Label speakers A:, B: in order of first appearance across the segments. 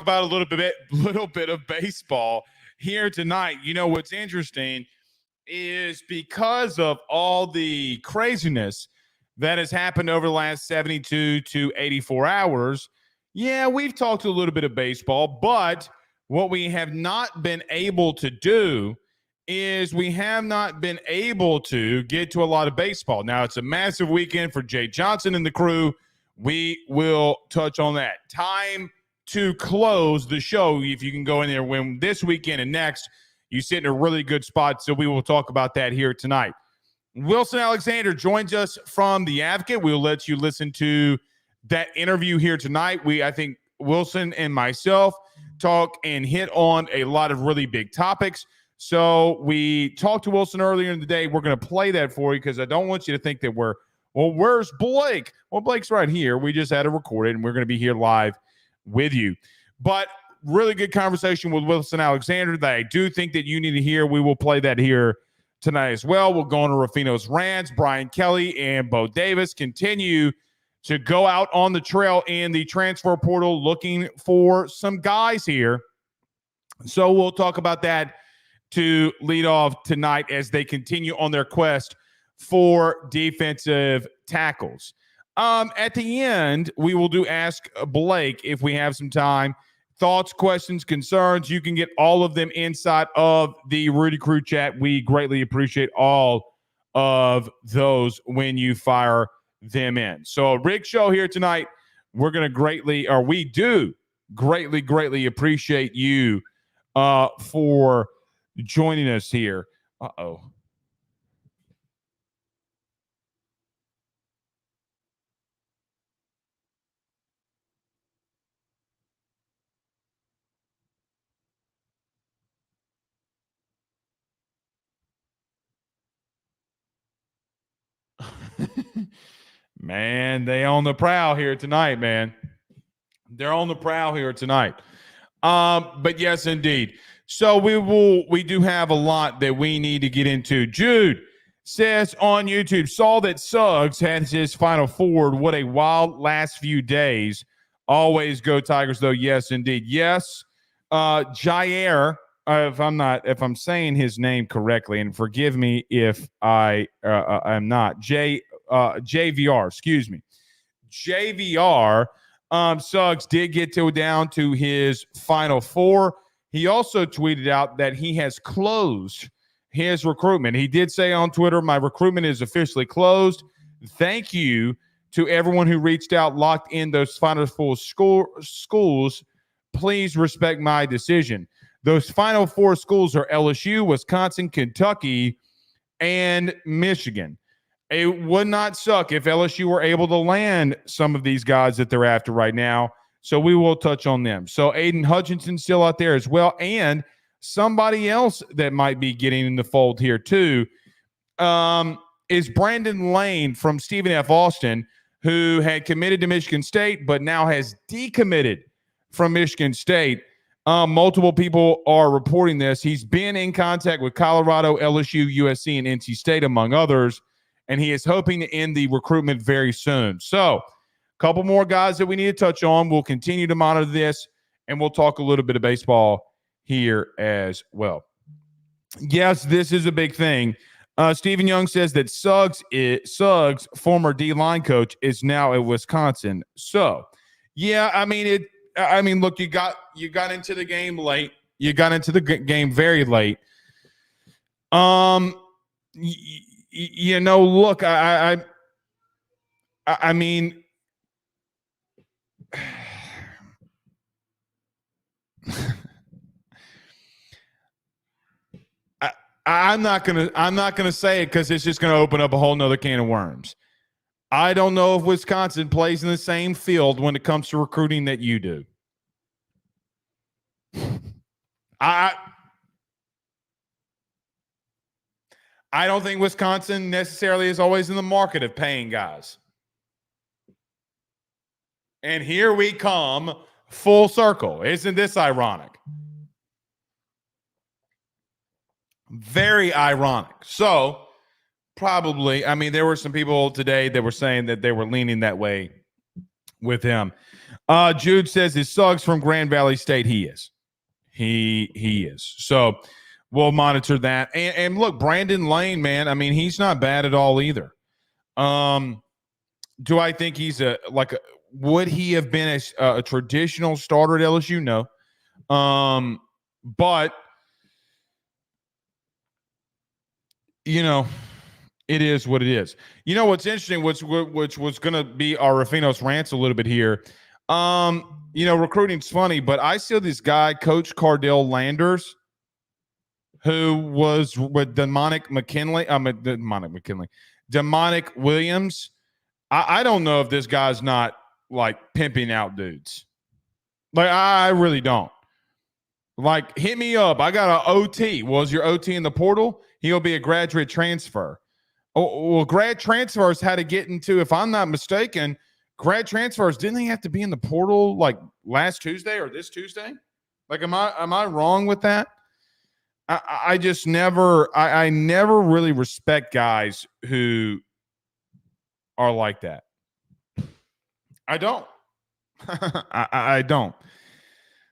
A: about a little bit of baseball here tonight. You know what's interesting is because of all the craziness that has happened over the last 72 to 84 hours. Yeah, we've talked a little bit of baseball, but what we have not been able to do is we have not been able to get to a lot of baseball. Now, it's a massive weekend for Jay Johnson and the crew. We will touch on that. Time to close the show. If you can go in there, win this weekend and next, you sit in a really good spot. So we will talk about that here tonight. Wilson Alexander joins us from The Advocate. We'll let you listen to that interview here tonight. I think Wilson and myself talk and hit on a lot of really big topics. So we talked to Wilson earlier in the day. We're going to play that for you because I don't want you to think that where's Blake? Well, Blake's right here. We just had to record it, and we're going to be here live with you. But really good conversation with Wilson Alexander that I do think that you need to hear. We will play that here tonight as well. We'll go into Rufino's rants. Brian Kelly and Bo Davis continue to go out on the trail in the transfer portal looking for some guys here. So we'll talk about that to lead off tonight as they continue on their quest for defensive tackles. At the end, we will do Ask Blake if we have some time. Thoughts, questions, concerns, you can get all of them inside of the Rudy Crew chat. We greatly appreciate all of those when you fire them in. So a big show here tonight. We do greatly appreciate you for joining us here. Uh-oh. Man, they on the prowl here tonight, man. They're on the prowl here tonight. But yes, indeed. So we do have a lot that we need to get into. Jude says on YouTube, saw that Suggs had his final forward. What a wild last few days. Always go Tigers, though. Yes, indeed. Yes. Jair, if I'm saying his name correctly, and forgive me if I am not, JVR, excuse me. JVR, Suggs did get down to his final four. He also tweeted out that he has closed his recruitment. He did say on Twitter, my recruitment is officially closed. Thank you to everyone who reached out, locked in those final four schools. Please respect my decision. Those final four schools are LSU, Wisconsin, Kentucky, and Michigan. It would not suck if LSU were able to land some of these guys that they're after right now. So we will touch on them. So Aiden Hutchinson still out there as well. And somebody else that might be getting in the fold here too is Brandon Lane from Stephen F. Austin, who had committed to Michigan State, but now has decommitted from Michigan State. Multiple people are reporting this. He's been in contact with Colorado, LSU, USC, and NC State, among others, and he is hoping to end the recruitment very soon. So a couple more guys that we need to touch on. We'll continue to monitor this, and we'll talk a little bit of baseball here as well. Yes, this is a big thing. Stephen Young says that Suggs, former D-line coach, is now at Wisconsin. So, yeah, I mean, look, you got into the game late. You got into the game very late. Look, I mean, I'm not gonna say it because it's just gonna open up a whole nother can of worms. I don't know if Wisconsin plays in the same field when it comes to recruiting that you do. I don't think Wisconsin necessarily is always in the market of paying guys. And here we come full circle. Isn't this ironic? Very ironic. So probably, I mean, there were some people today that were saying that they were leaning that way with him. Jude says his Suggs from Grand Valley State. He is. He is. So we'll monitor that. And look, Brandon Lane, man, I mean, he's not bad at all either. Do I think he's would he have been a traditional starter at LSU? No. But you know, it is what it is. You know what's interesting, which was going to be our Ruffino's rants a little bit here. You know, recruiting's funny, but I see this guy, Coach Cardell Landers, who was with Demonic Williams. I don't know if this guy's not like pimping out dudes. Like, I really don't. Like, hit me up. I got an OT. Was your OT in the portal? He'll be a graduate transfer. Oh, well, grad transfers had to get into, if I'm not mistaken, grad transfers, didn't they have to be in the portal like last Tuesday or this Tuesday? Like, am I wrong with that? I just never really respect guys who are like that. I don't. I don't.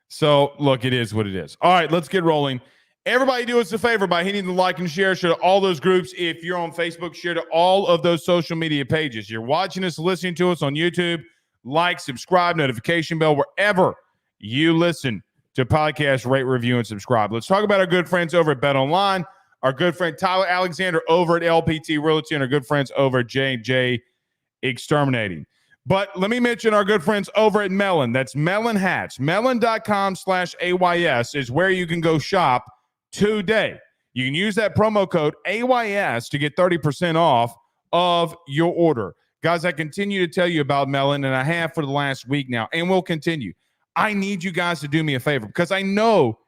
A: So, look, it is what it is. All right, let's get rolling. Everybody do us a favor by hitting the like and share to all those groups. If you're on Facebook, share to all of those social media pages. You're watching us, listening to us on YouTube. Like, subscribe, notification bell, wherever you listen to podcasts, rate, review, and subscribe. Let's talk about our good friends over at BetOnline, our good friend Tyler Alexander over at LPT Realty, and our good friends over at J&J Exterminating. But let me mention our good friends over at Melon. That's Melon Hats. Melon.com/AYS is where you can go shop today. You can use that promo code AYS to get 30% off of your order. Guys, I continue to tell you about Melon, and I have for the last week now, and will continue. I need you guys to do me a favor because I know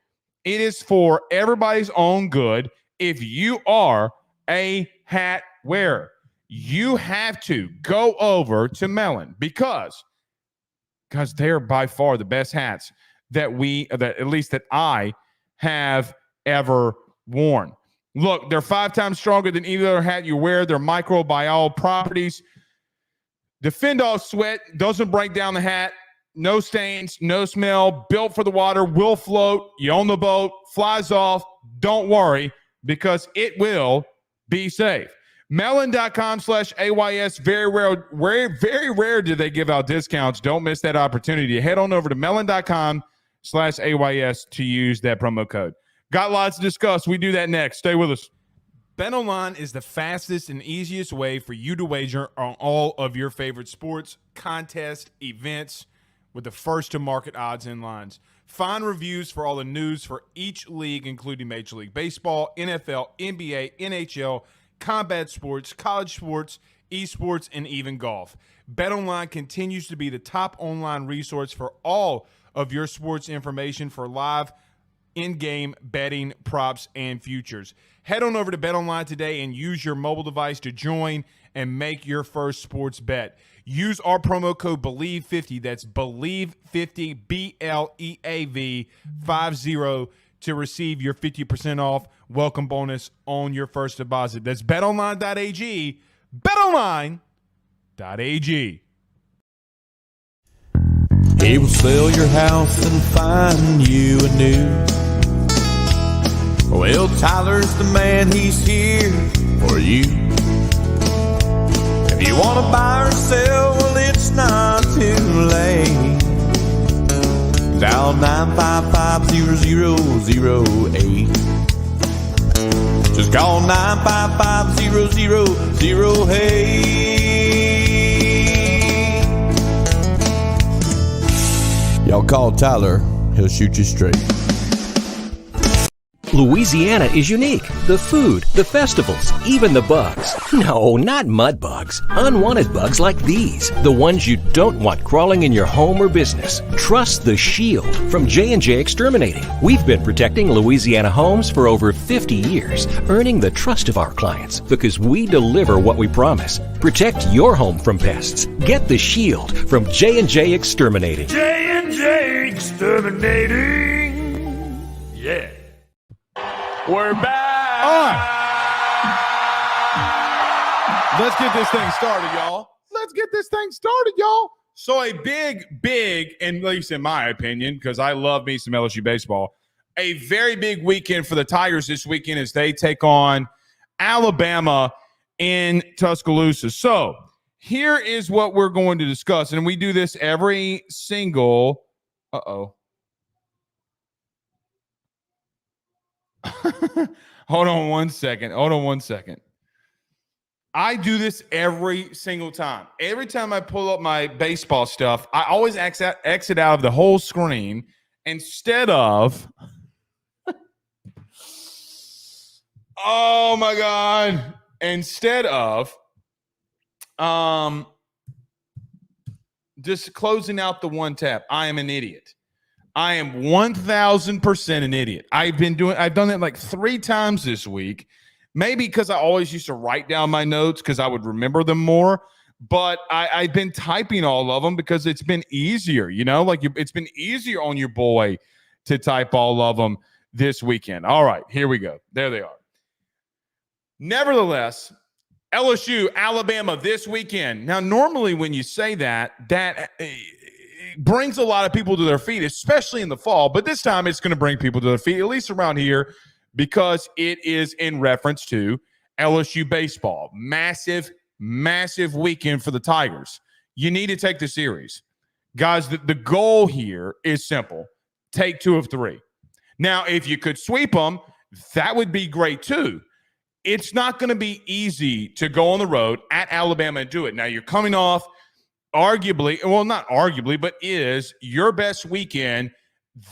A: it is for everybody's own good. If you are a hat wearer, you have to go over to Melon because they're by far the best hats that at least I have ever worn. Look, they're 5 times stronger than any other hat you wear. They're microbial properties. Defend off sweat, doesn't break down the hat. No stains, no smell, built for the water, will float. You own the boat, flies off. Don't worry because it will be safe. Melon.com/AYS. Very rare do they give out discounts. Don't miss that opportunity. Head on over to Melon.com/AYS to use that promo code. Got lots to discuss. We do that next. Stay with us. BetOnline is the fastest and easiest way for you to wager on all of your favorite sports, contests, events with the first-to-market odds and lines. Find reviews for all the news for each league, including Major League Baseball, NFL, NBA, NHL, combat sports, college sports, esports, and even golf. BetOnline continues to be the top online resource for all of your sports information for live in-game betting, props, and futures. Head on over to BetOnline today and use your mobile device to join and make your first sports bet. Use our promo code BELIEVE50, that's BELIEVE50, BLEAV50, to receive your 50% off welcome bonus on your first deposit. That's betonline.ag, betonline.ag.
B: He will sell your house and find you a new. Well, Tyler's the man, he's here for you. If you want to buy or sell, well, it's not too late. Dial 955-0008. Just call 955-0008. Y'all call Tyler, he'll shoot you straight.
C: Louisiana is unique. The food, the festivals, even the bugs. No, not mud bugs. Unwanted bugs like these. The ones you don't want crawling in your home or business. Trust the Shield from J&J Exterminating. We've been protecting Louisiana homes for over 50 years, earning the trust of our clients because we deliver what we promise. Protect your home from pests. Get the Shield from J&J Exterminating.
D: J&J Exterminating. Yeah. We're back.
A: All right. Let's get this thing started, y'all. So a big, and at least in my opinion, because I love me some LSU baseball, a very big weekend for the Tigers this weekend as they take on Alabama in Tuscaloosa. So here is what we're going to discuss, and we do this every single Hold on one second. I do this every single time. Every time I pull up my baseball stuff, I always exit out of the whole screen instead of oh my God. Instead of just closing out the one tab. I am an idiot. I am 1,000% an idiot. I've done it like 3 times this week. Maybe because I always used to write down my notes because I would remember them more. But I've been typing all of them because it's been easier, it's been easier on your boy to type all of them this weekend. All right, here we go. There they are. Nevertheless, LSU, Alabama this weekend. Now, normally when you say that brings a lot of people to their feet, especially in the fall. But this time it's going to bring people to their feet, at least around here, because it is in reference to LSU baseball. Massive, massive weekend for the Tigers. You need to take the series. Guys, the goal here is simple. Take 2 of 3. Now, if you could sweep them, that would be great too. It's not going to be easy to go on the road at Alabama and do it. Now, you're coming off arguably, well, not arguably, but is your best weekend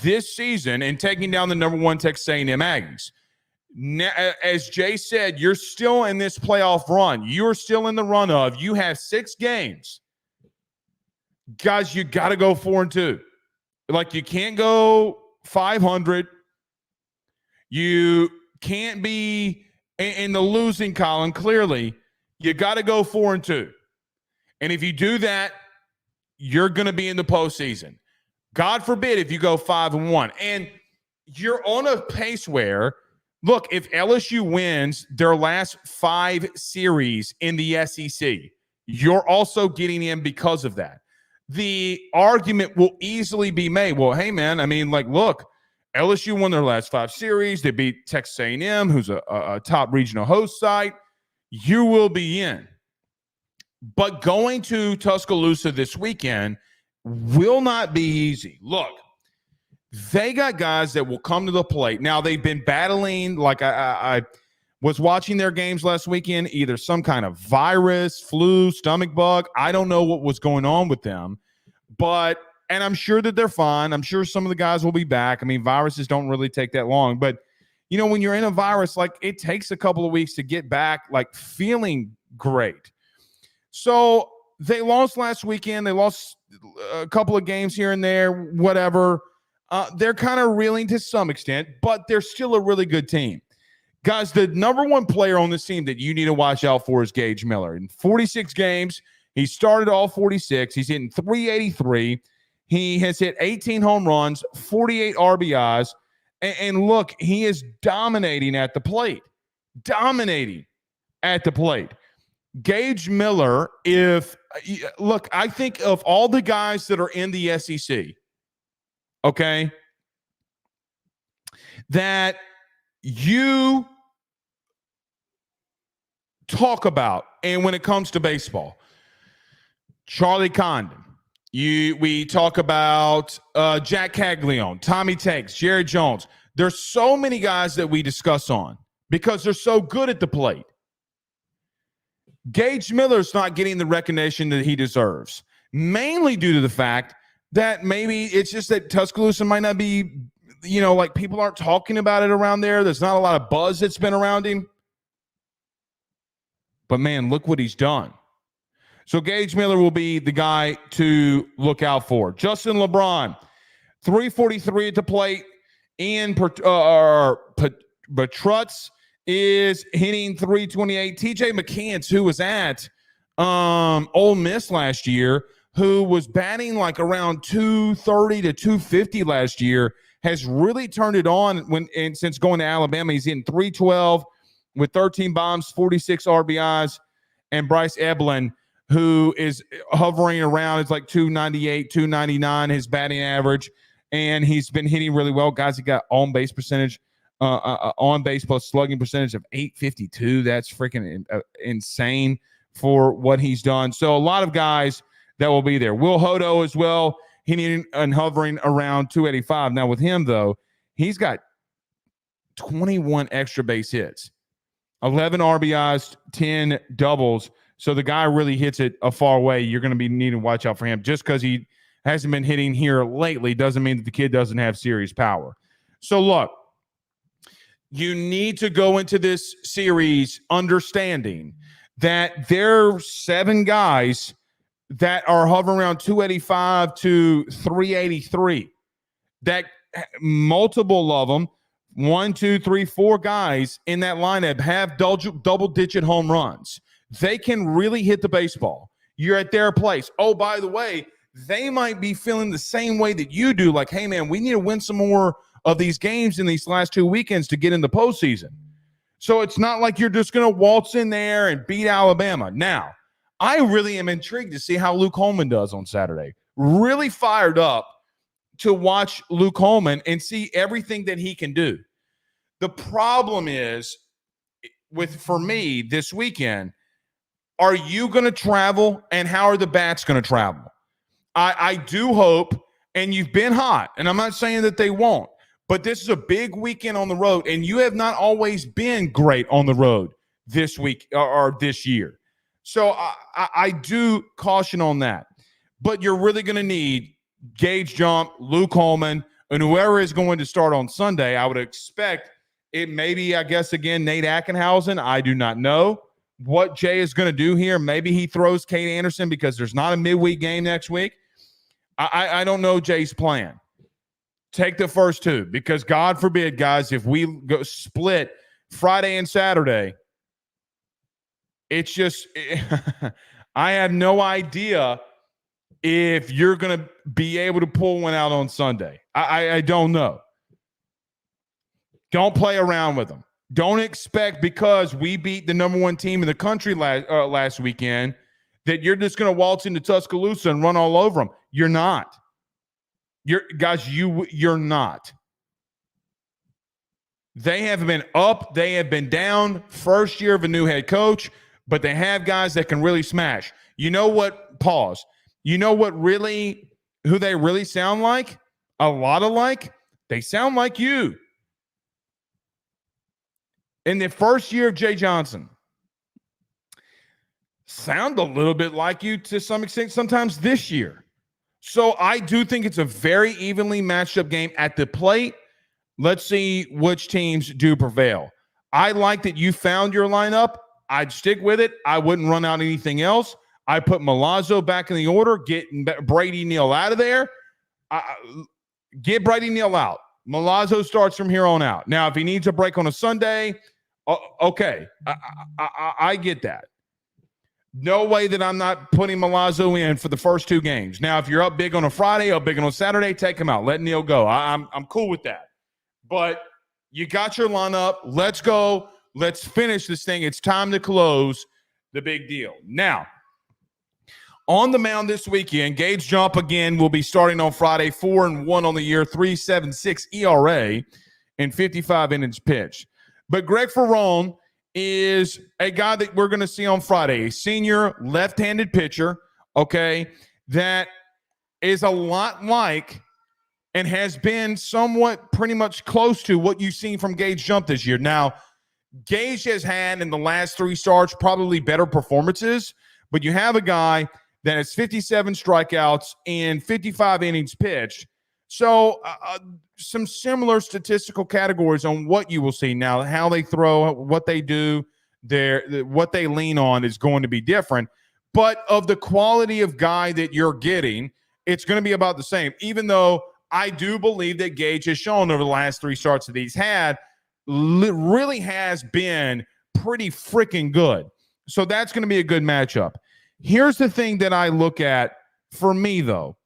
A: this season in taking down the number 1 Texas A&M Aggies. Now, as Jay said, you're still in this playoff run. You're still in the run of, you have 6 games. Guys, you got to go 4-2. Like, you can't go 500. You can't be in the losing column. Clearly, you got to go 4-2. And if you do that, you're going to be in the postseason. God forbid if you go 5-1. And you're on a pace where, look, if LSU wins their last 5 series in the SEC, you're also getting in because of that. The argument will easily be made, well, hey, man, look, LSU won their last 5 series. They beat Texas A&M, who's a top regional host site. You will be in. But going to Tuscaloosa this weekend will not be easy. Look, they got guys that will come to the plate. Now, they've been battling, like I was watching their games last weekend, either some kind of virus, flu, stomach bug. I don't know what was going on with them. And I'm sure that they're fine. I'm sure some of the guys will be back. Viruses don't really take that long. But, when you're in a virus, it takes a couple of weeks to get back, feeling great. So they lost last weekend. They lost a couple of games here and there, whatever. They're kind of reeling to some extent, but they're still a really good team. Guys, the number 1 player on this team that you need to watch out for is Gage Miller. In 46 games, he started all 46. He's hitting .383. He has hit 18 home runs, 48 RBIs. And look, he is dominating at the plate. Gage Miller, I think of all the guys that are in the SEC, okay, that you talk about, and when it comes to baseball, Charlie Condon, we talk about Jack Caglione, Tommy Takes, Jerry Jones. There's so many guys that we discuss on because they're so good at the plate. Gage Miller's not getting the recognition that he deserves, mainly due to the fact that maybe it's just that Tuscaloosa might not be, people aren't talking about it around there. There's not a lot of buzz that's been around him. But, man, look what he's done. So Gage Miller will be the guy to look out for. Justin LeBron, .343 at the plate. Ian Petrutz is hitting .328. TJ McCants, who was at Ole Miss last year, who was batting around 230 to 250 last year, has really turned it on since going to Alabama. He's hitting .312 with 13 bombs, 46 RBIs. And Bryce Eblin, who is hovering around. It's like 298, 299, his batting average, and he's been hitting really well. Guys, he got on base percentage, on base plus slugging percentage of 852. That's freaking insane for what he's done. So a lot of guys that will be there. Will Hodo as well, hitting and hovering around 285. Now with him though, he's got 21 extra base hits, 11 RBIs, 10 doubles. So the guy really hits it a far way. You're going to be needing to watch out for him. Just because he hasn't been hitting here lately doesn't mean that the kid doesn't have serious power. So look, you need to go into this series understanding that there are 7 guys that are hovering around 285 to 383. That multiple of them, 1, 2, 3, 4 guys in that lineup have double-digit home runs. They can really hit the baseball. You're at their place. Oh, by the way, they might be feeling the same way that you do. Like, hey, man, we need to win some more of these games in these last 2 weekends to get in the postseason. So it's not like you're just going to waltz in there and beat Alabama. Now, I really am intrigued to see how Luke Holman does on Saturday. Really fired up to watch Luke Holman and see everything that he can do. The problem is, for me this weekend, are you going to travel, and how are the bats going to travel? I do hope, and you've been hot, and I'm not saying that they won't, but this is a big weekend on the road, and you have not always been great on the road this week or this year. So I do caution on that. But you're really going to need Gage Jump, Luke Holman, and whoever is going to start on Sunday. I would expect it maybe, I guess, again, Nate Ackenhausen. I do not know what Jay is going to do here. Maybe he throws Kate Anderson because there's not a midweek game next week. I don't know Jay's plan. Take the first 2 because God forbid, guys, if we go split Friday and Saturday, it's just I have no idea if you're going to be able to pull one out on Sunday. I don't know. Don't play around with them. Don't expect because we beat the number 1 team in the country last weekend that you're just going to waltz into Tuscaloosa and run all over them. You're not. You're not. They have been up. They have been down. First year of a new head coach, but they have guys that can really smash. You know what? Pause. You know what really, who they really sound like? A lot alike. They sound like you. In the first year of Jay Johnson, sound a little bit like you to some extent sometimes this year. So I do think it's a very evenly matched up game at the plate. Let's see which teams do prevail. I like that you found your lineup. I'd stick with it. I wouldn't run out anything else. I put Milazzo back in the order, get Brady Neal out of there. Get Brady Neal out. Milazzo starts from here on out. Now, if he needs a break on a Sunday, okay. I get that. No way that I'm not putting Milazzo in for the first 2 games. Now, if you're up big on a Friday, up big on a Saturday, take him out. Let Neal go. I'm cool with that. But you got your lineup. Let's go. Let's finish this thing. It's time to close the big deal. Now, on the mound this weekend, Gage Jump again will be starting on Friday, 4-1 on the year, 3.76 ERA, and 55 innings pitched. But Greg Ferrone is a guy that we're going to see on Friday, a senior left-handed pitcher, okay, that is a lot like and has been somewhat pretty much close to what you've seen from Gage Jump this year. Now, Gage has had in the last 3 starts probably better performances, but you have a guy that has 57 strikeouts and 55 innings pitched. So some similar statistical categories on what you will see. Now, how they throw, what they do, what they lean on is going to be different. But of the quality of guy that you're getting, it's going to be about the same, even though I do believe that Gage has shown over the last 3 starts that he's had really has been pretty freaking good. So that's going to be a good matchup. Here's the thing that I look at for me, though.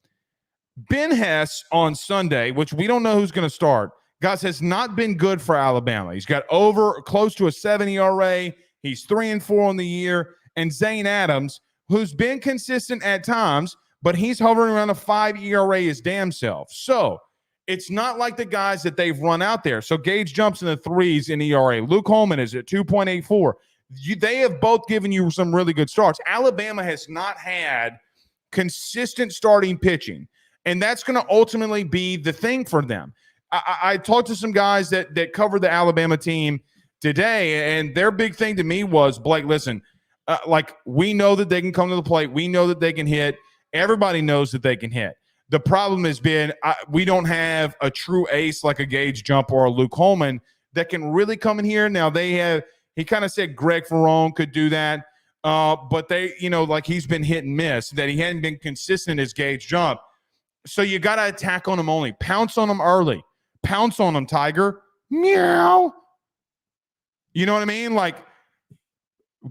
A: Ben Hess on Sunday, which we don't know who's going to start, guys, has not been good for Alabama. He's got close to a 7 ERA. He's 3-4 on the year. And Zane Adams, who's been consistent at times, but he's hovering around a 5 ERA his damn self. So it's not like the guys that they've run out there. So Gage jumps in the threes in ERA. Luke Holman is at 2.84. They have both given you some really good starts. Alabama has not had consistent starting pitching, and that's going to ultimately be the thing for them. I talked to some guys that cover the Alabama team today, and their big thing to me was, Blake, listen, we know that they can come to the plate. We know that they can hit. Everybody knows that they can hit. The problem has been we don't have a true ace like a Gage Jump or a Luke Holman that can really come in here. Now, he kind of said Greg Ferrone could do that, but he's been hit and miss, that he hadn't been consistent as Gage Jump. So you got to attack on him only. Pounce on him early. Pounce on him, Tiger. Meow. You know what I mean?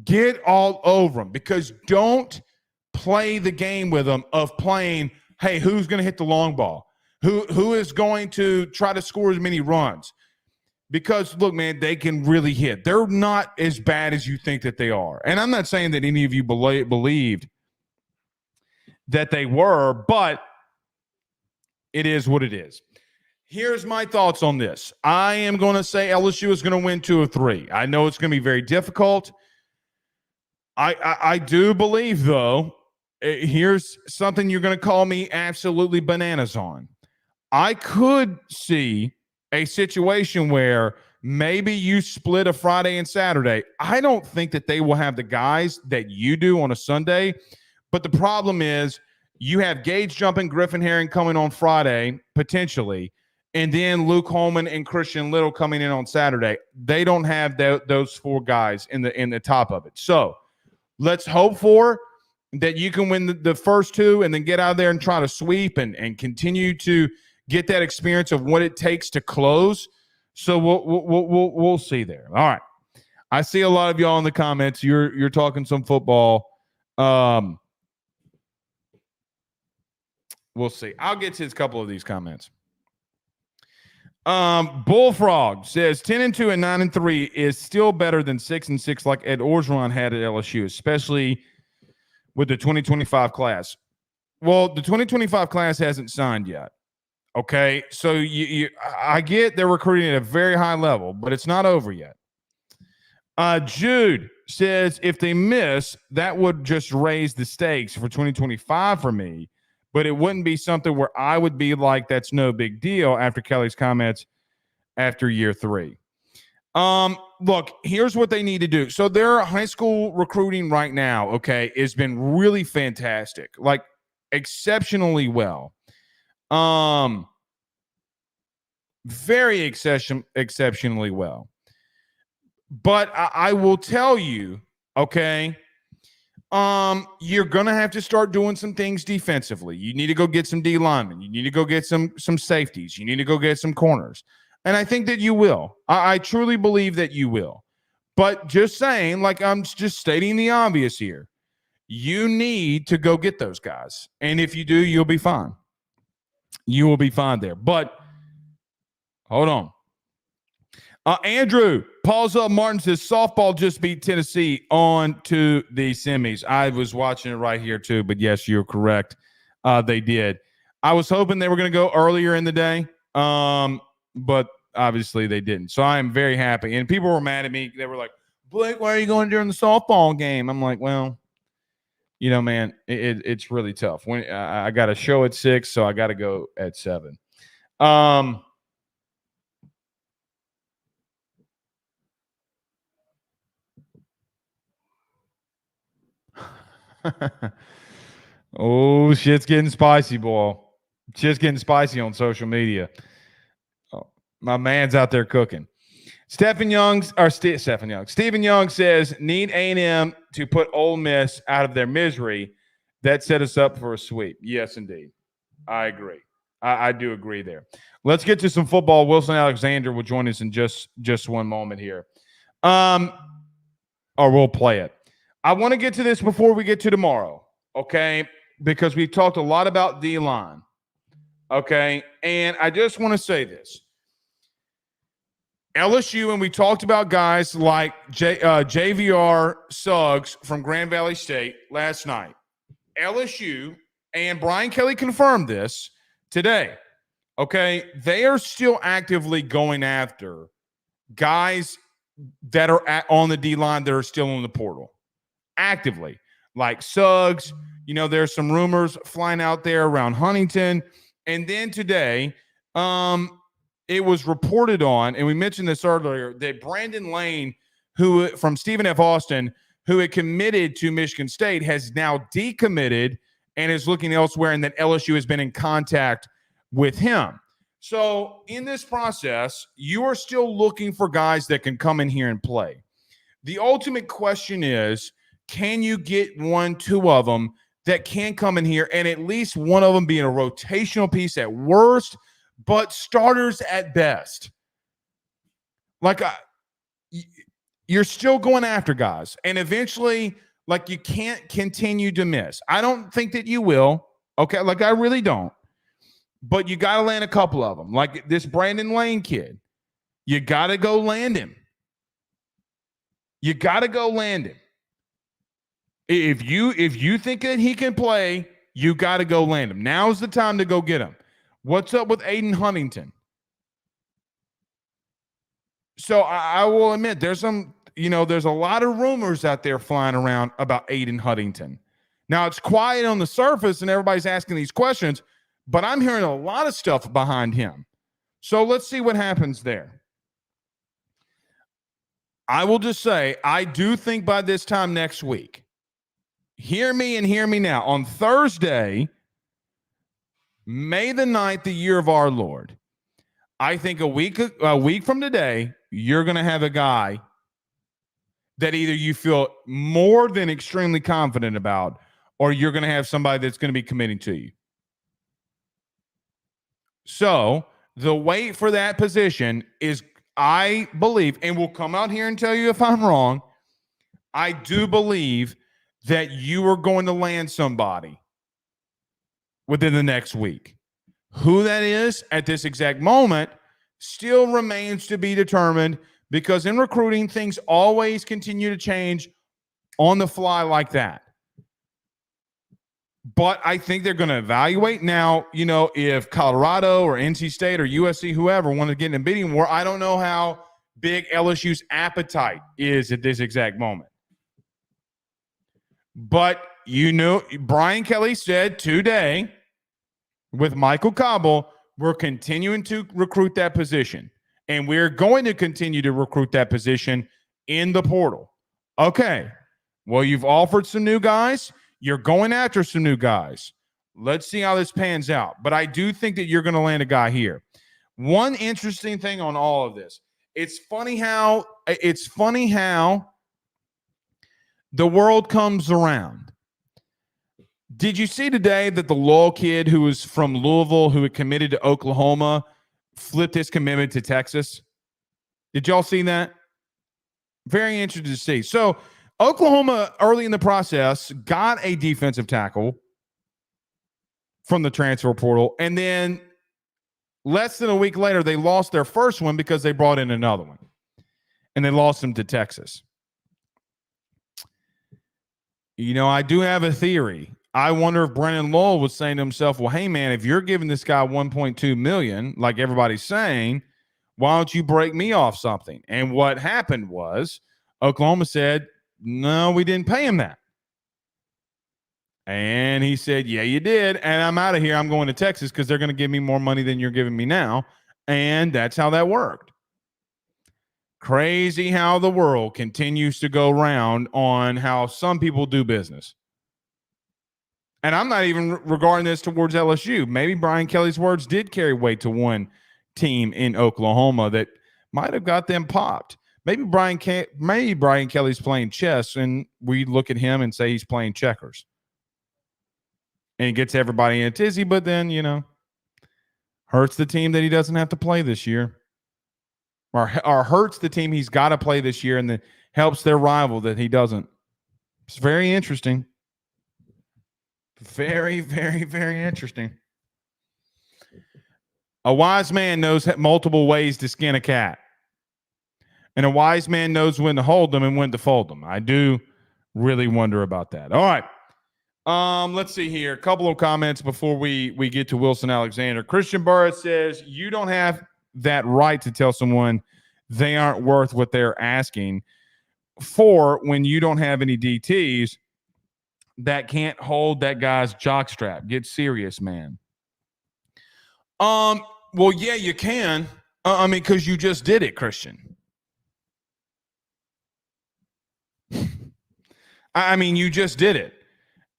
A: Get all over him, because don't play the game with them of playing, hey, who's going to hit the long ball? Who is going to try to score as many runs? Because, look, man, they can really hit. They're not as bad as you think that they are. And I'm not saying that any of you believed that they were, but it is what it is. Here's my thoughts on this. I am going to say LSU is going to win 2 of 3. I know it's going to be very difficult. I do believe, though, here's something you're going to call me absolutely bananas on. I could see a situation where maybe you split a Friday and Saturday. I don't think that they will have the guys that you do on a Sunday, but the problem is you have Gage Jumping, Griffin Herring coming on Friday, potentially, and then Luke Holman and Christian Little coming in on Saturday. They don't have those 4 guys in the top of it. So let's hope for that you can win the first 2 and then get out there and try to sweep and continue to get that experience of what it takes to close. So we'll see there. All right. I see a lot of y'all in the comments. You're talking some football. We'll see. I'll get to a couple of these comments. Bullfrog says 10-2 and 9-3 is still better than 6-6 like Ed Orgeron had at LSU, especially with the 2025 class. Well, the 2025 class hasn't signed yet. Okay, so I get they're recruiting at a very high level, but it's not over yet. Jude says if they miss, that would just raise the stakes for 2025 for me, but it wouldn't be something where I would be like, that's no big deal after Kelly's comments after year 3. Look, here's what they need to do. So their high school recruiting right now, okay, has been really fantastic, like exceptionally well. Very exceptionally well. But I will tell you, okay, you're going to have to start doing some things defensively. You need to go get some D linemen. You need to go get some safeties. You need to go get some corners. And I think that you will. I truly believe that you will. But just saying, like I'm just stating the obvious here, you need to go get those guys. And if you do, you'll be fine. You will be fine there. But hold on. Andrew, Paul's up. Martin says softball just beat Tennessee on to the semis. I was watching it right here too, but yes, you're correct. They did. I was hoping they were going to go earlier in the day, but obviously they didn't. So I am very happy. And people were mad at me. They were like, Blake, why are you going during the softball game? I'm like, well, you know, man, it's really tough. When I got a show at 6, so I got to go at 7. Oh, shit's getting spicy, boy. Shit's getting spicy on social media. Oh, my man's out there cooking. Stephen Young says, need A&M to put Ole Miss out of their misery. That set us up for a sweep. Yes, indeed. I agree. I do agree there. Let's get to some football. Wilson Alexander will join us in just one moment here. Or we'll play it. I want to get to this before we get to tomorrow, okay? Because we've talked a lot about D-line, okay? And I just want to say this. LSU, and we talked about guys like JVR Suggs from Grand Valley State last night. LSU, and Brian Kelly confirmed this today, okay? They are still actively going after guys that are on the D-line that are still in the portal. Actively. Like Suggs, there's some rumors flying out there around Huntington. And then today, it was reported on, and we mentioned this earlier, that Brandon Lane, who from Stephen F. Austin, who had committed to Michigan State, has now decommitted and is looking elsewhere, and that LSU has been in contact with him. So in this process, you are still looking for guys that can come in here and play. The ultimate question is, can you get 1, 2 of them that can come in here, and at least one of them being a rotational piece at worst, but starters at best? Like, you're still going after guys, and eventually, like, you can't continue to miss. I don't think that you will, okay? Like, I really don't. But you got to land a couple of them. Like this Brandon Lane kid, you got to go land him. You got to go land him. If you think that he can play, you got to go land him. Now's the time to go get him. What's up with Aiden Huntington? So I will admit there's there's a lot of rumors out there flying around about Aiden Huntington. Now it's quiet on the surface and everybody's asking these questions, but I'm hearing a lot of stuff behind him. So let's see what happens there. I will just say, I do think by this time next week, hear me and hear me now, on Thursday, May the 9th, the year of our Lord, I think a week from today, you're going to have a guy that either you feel more than extremely confident about, or you're going to have somebody that's going to be committing to you. So the wait for that position is, I believe, and we'll come out here and tell you if I'm wrong, I do believe that you are going to land somebody within the next week. Who that is at this exact moment still remains to be determined, because in recruiting, things always continue to change on the fly like that. But I think they're going to evaluate. Now, if Colorado or NC State or USC, whoever, want to get in a bidding war, I don't know how big LSU's appetite is at this exact moment. But, Brian Kelly said today with Michael Cobble, we're continuing to recruit that position. And we're going to continue to recruit that position in the portal. Okay. Well, you've offered some new guys. You're going after some new guys. Let's see how this pans out. But I do think that you're going to land a guy here. One interesting thing on all of this. It's funny how the world comes around. Did you see today that the Lowell kid who was from Louisville, who had committed to Oklahoma, flipped his commitment to Texas? Did y'all see that? Very interesting to see. So Oklahoma, early in the process, got a defensive tackle from the transfer portal, and then less than a week later, they lost their first one because they brought in another one, and they lost him to Texas. I do have a theory. I wonder if Brennan Lowell was saying to himself, well, hey, man, if you're giving this guy $1.2 million, like everybody's saying, why don't you break me off something? And what happened was Oklahoma said, no, we didn't pay him that. And he said, yeah, you did. And I'm out of here. I'm going to Texas because they're going to give me more money than you're giving me now. And that's how that worked. Crazy how the world continues to go round on how some people do business. And I'm not even regarding this towards LSU. Maybe Brian Kelly's words did carry weight to one team in Oklahoma that might have got them popped. Maybe Brian Kelly's playing chess, and we look at him and say he's playing checkers. And he gets everybody in a tizzy, but then, hurts the team that he doesn't have to play this year. Or hurts the team he's got to play this year, and then helps their rival that he doesn't. It's very interesting. Very, very, very interesting. A wise man knows multiple ways to skin a cat. And a wise man knows when to hold them and when to fold them. I do really wonder about that. All right. Let's see here. A couple of comments before we get to Wilson Alexander. Christian Burris says, you don't have that right to tell someone they aren't worth what they're asking for when you don't have any DTs that can't hold that guy's jockstrap. Get serious, man. Well, yeah, you can. Because you just did it, Christian. You just did it.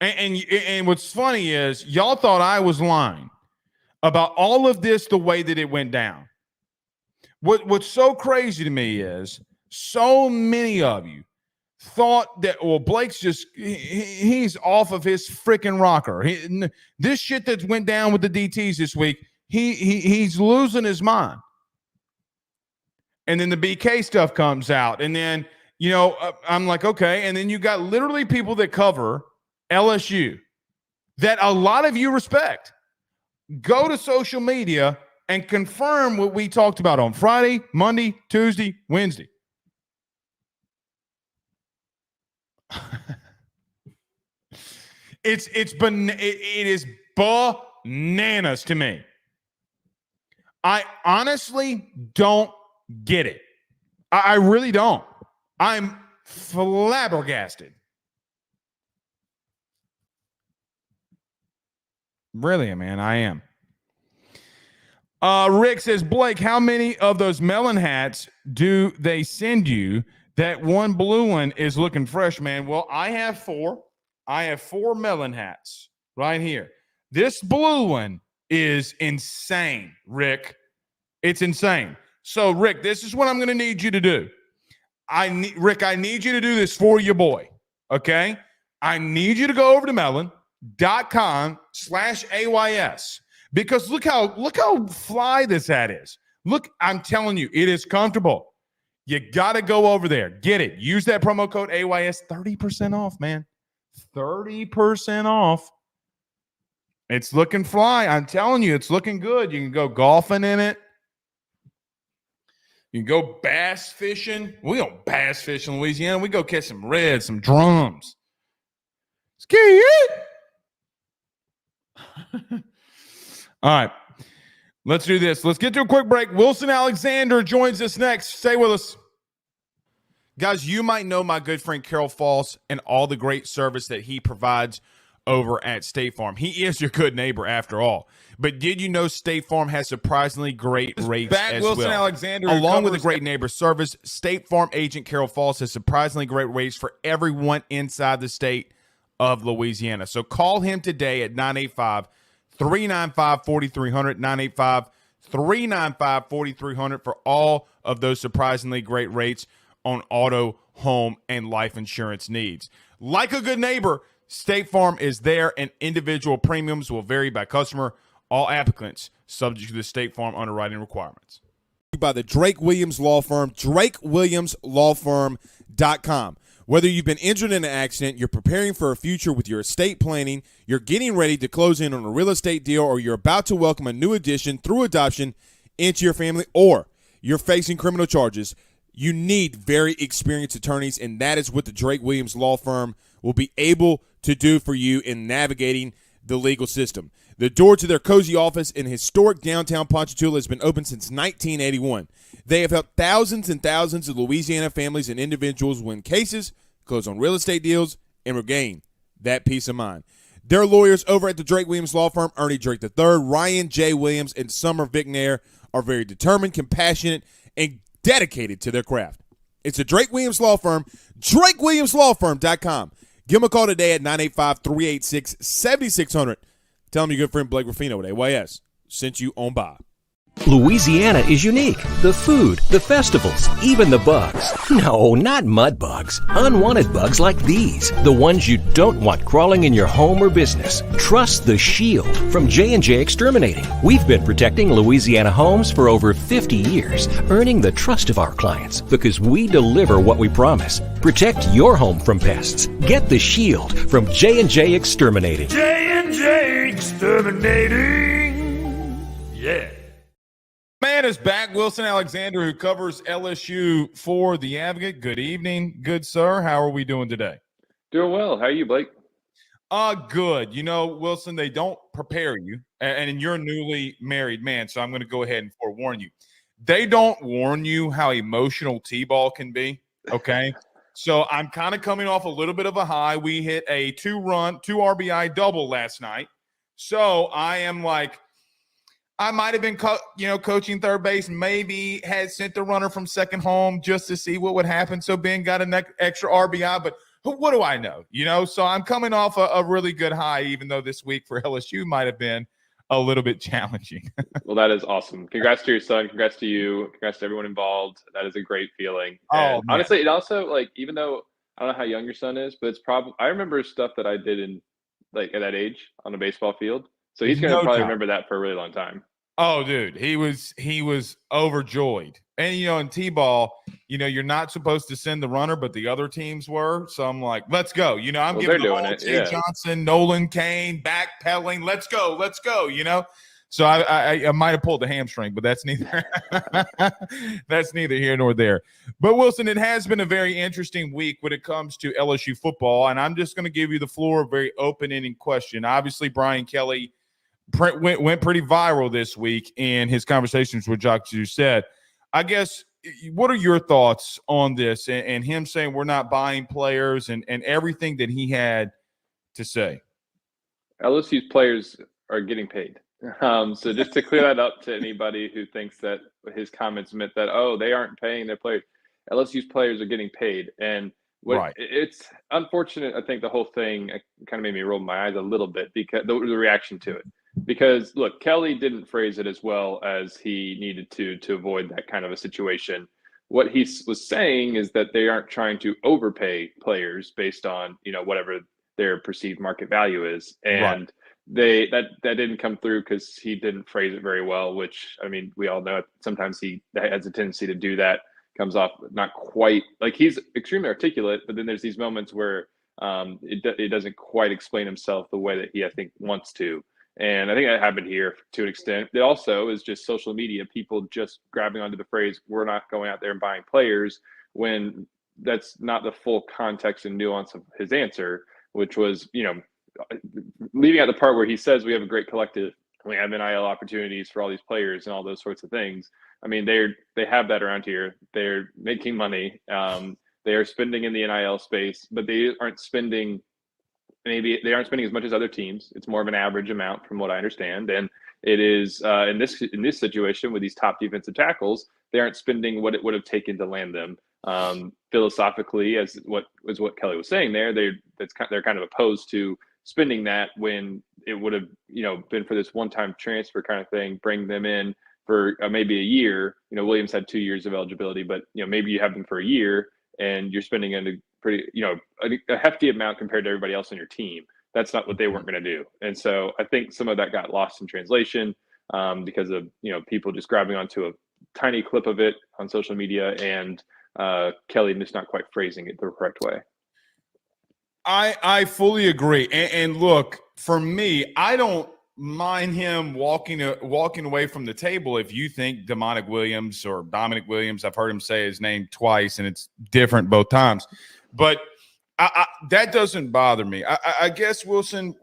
A: And what's funny is y'all thought I was lying about all of this, the way that it went down. What's so crazy to me is so many of you thought that, well, Blake's just, he's off of his freaking rocker. This shit that went down with the DTs this week, he's losing his mind. And then the BK stuff comes out. And then, I'm like, okay. And then you got literally people that cover LSU that a lot of you respect. Go to social media and confirm what we talked about on Friday, Monday, Tuesday, Wednesday. It is bananas to me. I honestly don't get it. I really don't. I'm flabbergasted. Really, man, I am. Rick says, Blake, how many of those melon hats do they send you? That one blue one is looking fresh, man. Well, I have 4. I have 4 melon hats right here. This blue one is insane, Rick. It's insane. So, Rick, this is what I'm going to need you to do. Rick, I need you to do this for your boy, okay? I need you to go over to melon.com/AYS because look how fly this hat is. Look, I'm telling you, it is comfortable. You got to go over there. Get it. Use that promo code AYS. 30% off, man. 30% off. It's looking fly. I'm telling you, it's looking good. You can go golfing in it. You can go bass fishing. We don't bass fish in Louisiana. We go catch some reds, some drums. Ski it. All right. Let's do this. Let's get to a quick break. Wilson Alexander joins us next. Stay with us. Guys, you might know my good friend Carol Falls and all the great service that he provides over at State Farm. He is your good neighbor after all. But did you know State Farm has surprisingly great rates as Wilson well?
B: Alexander
A: Along with a great neighbor service, State Farm agent Carol Falls has surprisingly great rates for everyone inside the state of Louisiana. So call him today at 985-395-4300, 985-395-4300 for all of those surprisingly great rates on auto, home, and life insurance needs. Like a good neighbor, State Farm is there, and individual premiums will vary by customer. All applicants subject to the State Farm underwriting requirements.
E: By the Drake Williams Law Firm, drakewilliamslawfirm.com. Whether you've been injured in an accident, you're preparing for a future with your estate planning, you're getting ready to close in on a real estate deal, or you're about to welcome a new addition through adoption into your family, or you're facing criminal charges, you need very experienced attorneys, and that is what the Drake Williams Law Firm will be able to do for you in navigating the legal system. The door to their cozy office in historic downtown Ponchatoula has been open since 1981. They have helped thousands and thousands of Louisiana families and individuals win cases, close on real estate deals, and regain that peace of mind. Their lawyers over at the Drake Williams Law Firm, Ernie Drake III, Ryan J. Williams, and Summer Vicnair, are very determined, compassionate, and dedicated to their craft. It's the Drake Williams Law Firm, drakewilliamslawfirm.com. Give them a call today at 985-386-7600. Tell them your good friend Blake Ruffino at AYS sent you on by.
C: Louisiana is unique. The food, the festivals, even the bugs. No, not mud bugs. Unwanted bugs like these. The ones you don't want crawling in your home or business. Trust the Shield from J&J Exterminating. We've been protecting Louisiana homes for over 50 years, earning the trust of our clients because we deliver what we promise. Protect your home from pests. Get the Shield from J&J Exterminating.
D: J&J Exterminating. Yeah.
A: Man, man is back, Wilson Alexander, who covers LSU for The Advocate. Good evening, good sir. How are we doing today?
F: Doing well. How are you, Blake?
A: Good. You know, Wilson, they don't prepare you, and you're a newly married man, so I'm going to go ahead and forewarn you. They don't warn you how emotional T-ball can be, okay? So I'm kind of coming off a little bit of a high. We hit a 2 RBI double last night. So I am like, I might have been, coaching third base, maybe had sent the runner from second home just to see what would happen. So Ben got an extra RBI, but what do I know? So I'm coming off a really good high, even though this week for LSU might have been a little bit challenging.
F: Well, that is awesome. Congrats to your son. Congrats to you. Congrats to everyone involved. That is a great feeling. And honestly, it also, like, even though I don't know how young your son is, but it's probably, I remember stuff that I did at that age on a baseball field. So he's going to probably remember that for a really long time.
A: Oh, dude, he was overjoyed. And, in T-ball, you're not supposed to send the runner, but the other teams were. So I'm like, let's go. I'm giving the ball to Johnson, Nolan Kane, backpedaling. Let's go. So I might have pulled the hamstring, but that's neither that's neither here nor there. But, Wilson, it has been a very interesting week when it comes to LSU football, and I'm just going to give you the floor, a very open-ended question. Obviously, Brian Kelly went pretty viral this week in his conversations with Jacques Doucette. I guess, what are your thoughts on this and him saying we're not buying players and everything that he had to say?
F: LSU's players are getting paid. So just to clear that up to anybody who thinks that his comments meant that, they aren't paying their players. LSU's players are getting paid. And it's unfortunate. I think the whole thing kind of made me roll my eyes a little bit because the reaction to it. Because, look, Kelly didn't phrase it as well as he needed to avoid that kind of a situation. What he was saying is that they aren't trying to overpay players based on, whatever their perceived market value is. And that didn't come through because he didn't phrase it very well, which, I mean, we all know sometimes he has a tendency to do that, comes off not quite – like he's extremely articulate, but then there's these moments where it doesn't quite explain himself the way that he, I think, wants to. And I think that happened here to an extent. It also is just social media, people just grabbing onto the phrase, we're not going out there and buying players, when that's not the full context and nuance of his answer, which was, leaving out the part where he says we have a great collective, we have NIL opportunities for all these players and all those sorts of things. I mean, they have that around here. They're making money. They are spending in the NIL space, but they aren't spending as much as other teams. It's more of an average amount from what I understand. And it is in this situation with these top defensive tackles, they aren't spending what it would have taken to land them. Philosophically, as what Kelly was saying there, they're kind of opposed to spending that when it would have, been for this one-time transfer kind of thing, bring them in for maybe a year. Williams had 2 years of eligibility, but maybe you have them for a year and you're spending a pretty, a hefty amount compared to everybody else on your team. That's not what they weren't going to do. And so I think some of that got lost in translation because of, people just grabbing onto a tiny clip of it on social media and Kelly just not quite phrasing it the correct way.
A: I fully agree. And look, for me, I don't mind him walking away from the table if you think Dominic Williams, I've heard him say his name twice and it's different both times. But that doesn't bother me. I guess, Wilson,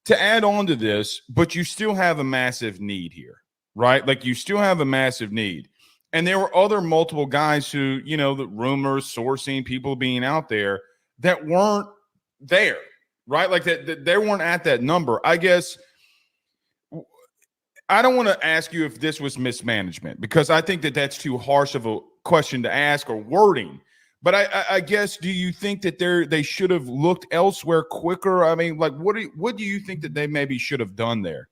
A: to add on to this, but you still have a massive need here, right? Like you still have a massive need. And there were other multiple guys who, the rumors, sourcing, people being out there that weren't there, right? Like that they weren't at that number. I guess I don't want to ask you if this was mismanagement because I think that that's too harsh of a question to ask or wording. But I guess, do you think that they should have looked elsewhere quicker? I mean, like, what do you think that they maybe should have done there?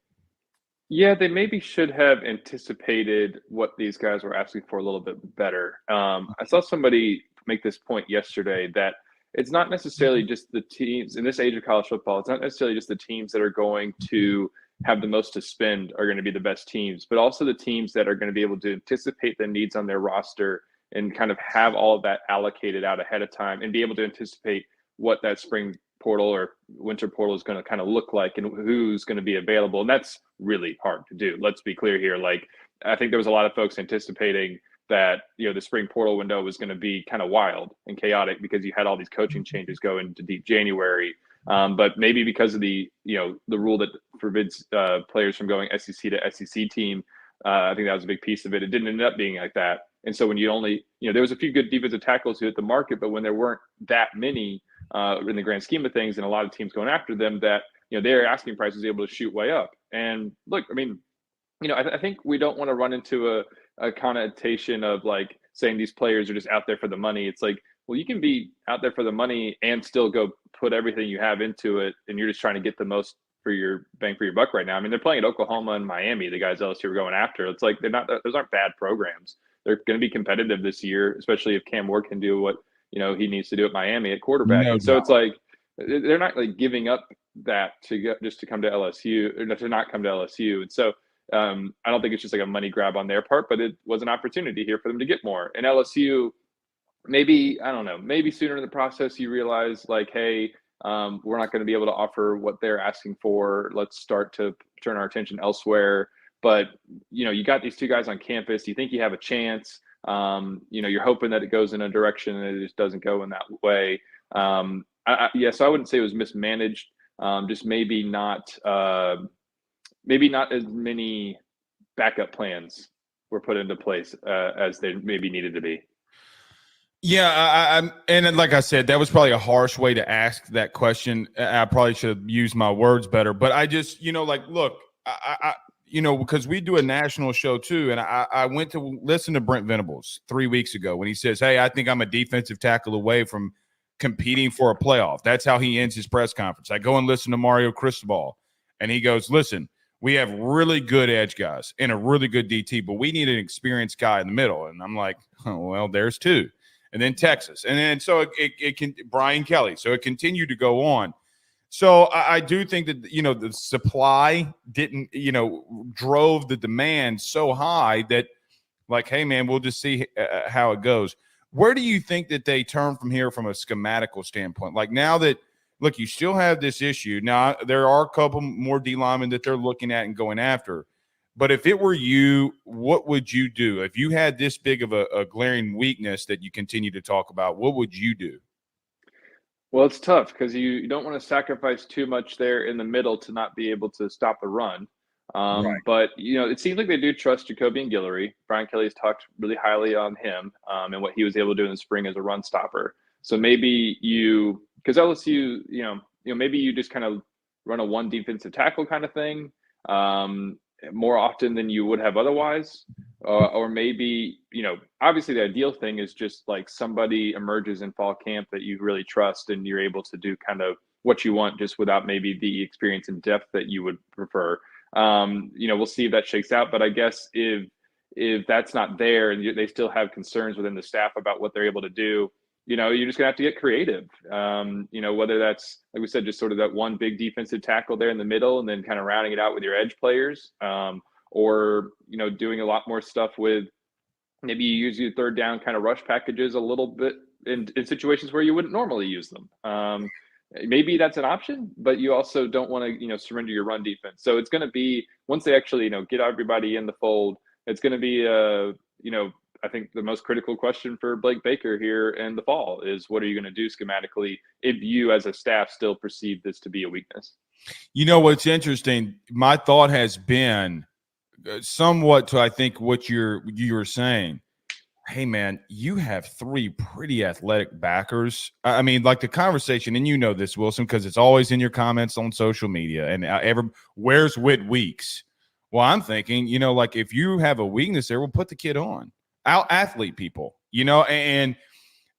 F: Yeah, they maybe should have anticipated what these guys were asking for a little bit better. I saw somebody make this point yesterday that it's not necessarily just the teams in this age of college football. It's not necessarily just the teams that are going to have the most to spend are going to be the best teams, but also the teams that are going to be able to anticipate the needs on their roster and kind of have all of that allocated out ahead of time and be able to anticipate what that spring portal or winter portal is going to kind of look like and who's going to be available. And that's really hard to do. Let's be clear here. Like, I think there was a lot of folks anticipating that, the spring portal window was going to be kind of wild and chaotic because you had all these coaching changes go into deep January. But maybe because of the rule that forbids players from going SEC to SEC team, I think that was a big piece of it. It didn't end up being like that. And so when you only, there was a few good defensive tackles who hit the market, but when there weren't that many in the grand scheme of things and a lot of teams going after them, that, their asking price was able to shoot way up. And look, I mean, I think we don't want to run into a connotation of like saying these players are just out there for the money. It's like, well, you can be out there for the money and still go put everything you have into it, and you're just trying to get the most for your bang for your buck right now. I mean, they're playing at Oklahoma and Miami, the guys LSU are going after. It's like those aren't bad programs. They're going to be competitive this year, especially if Cam Ward can do what he needs to do at Miami at quarterback.
A: No
F: and so
A: doubt.
F: it's like they're not like giving up that just to come to LSU, or to not come to LSU. And so I don't think it's just like a money grab on their part, but it was an opportunity here for them to get more. And LSU, maybe, I don't know, maybe sooner in the process you realize like, hey, we're not going to be able to offer what they're asking for. Let's start to turn our attention elsewhere. But, you got these two guys on campus. You think you have a chance. You're hoping that it goes in a direction and it just doesn't go in that way. So I wouldn't say it was mismanaged. Just maybe not as many backup plans were put into place as they maybe needed to be.
A: Yeah, and like I said, that was probably a harsh way to ask that question. I probably should have used my words better, but I just, look, because we do a national show too, and I went to listen to Brent Venables 3 weeks ago when he says, hey, I think I'm a defensive tackle away from competing for a playoff. That's how he ends his press conference. I go and listen to Mario Cristobal, and he goes, listen, we have really good edge guys and a really good DT, but we need an experienced guy in the middle. And I'm like, oh, well, there's two. And then Texas. And then so it can Brian Kelly. So it continued to go on. So I do think that, the supply didn't, drove the demand so high that like, hey, man, we'll just see how it goes. Where do you think that they turn from here from a schematical standpoint? Like now that, look, you still have this issue. Now, there are a couple more D linemen that they're looking at and going after. But if it were you, what would you do? If you had this big of a glaring weakness that you continue to talk about, what would you do?
F: Well, it's tough because you don't want to sacrifice too much there in the middle to not be able to stop the run.
A: Right.
F: But, it seems like they do trust Jacoby and Guillory. Brian Kelly's talked really highly on him and what he was able to do in the spring as a run stopper. So maybe because LSU, maybe you just kind of run a one defensive tackle kind of thing. More often than you would have otherwise, or maybe, obviously the ideal thing is just like somebody emerges in fall camp that you really trust and you're able to do kind of what you want just without maybe the experience and depth that you would prefer. We'll see if that shakes out, but I guess if that's not there and they still have concerns within the staff about what they're able to do, you're just gonna have to get creative. Whether that's, like we said, just sort of that one big defensive tackle there in the middle and then kind of rounding it out with your edge players, or, doing a lot more stuff with maybe you use your third down kind of rush packages a little bit in situations where you wouldn't normally use them. Maybe that's an option, but you also don't want to, surrender your run defense. So it's going to be, once they actually, get everybody in the fold, it's going to be, I think the most critical question for Blake Baker here in the fall is what are you going to do schematically if you as a staff still perceive this to be a weakness?
A: What's interesting, my thought has been somewhat to, I think, what you were saying. Hey, man, you have three pretty athletic backers. I mean, like the conversation, and this, Wilson, because it's always in your comments on social media, and where's Whit Weeks? Well, I'm thinking, like if you have a weakness there, we'll put the kid on. Out-athlete people, and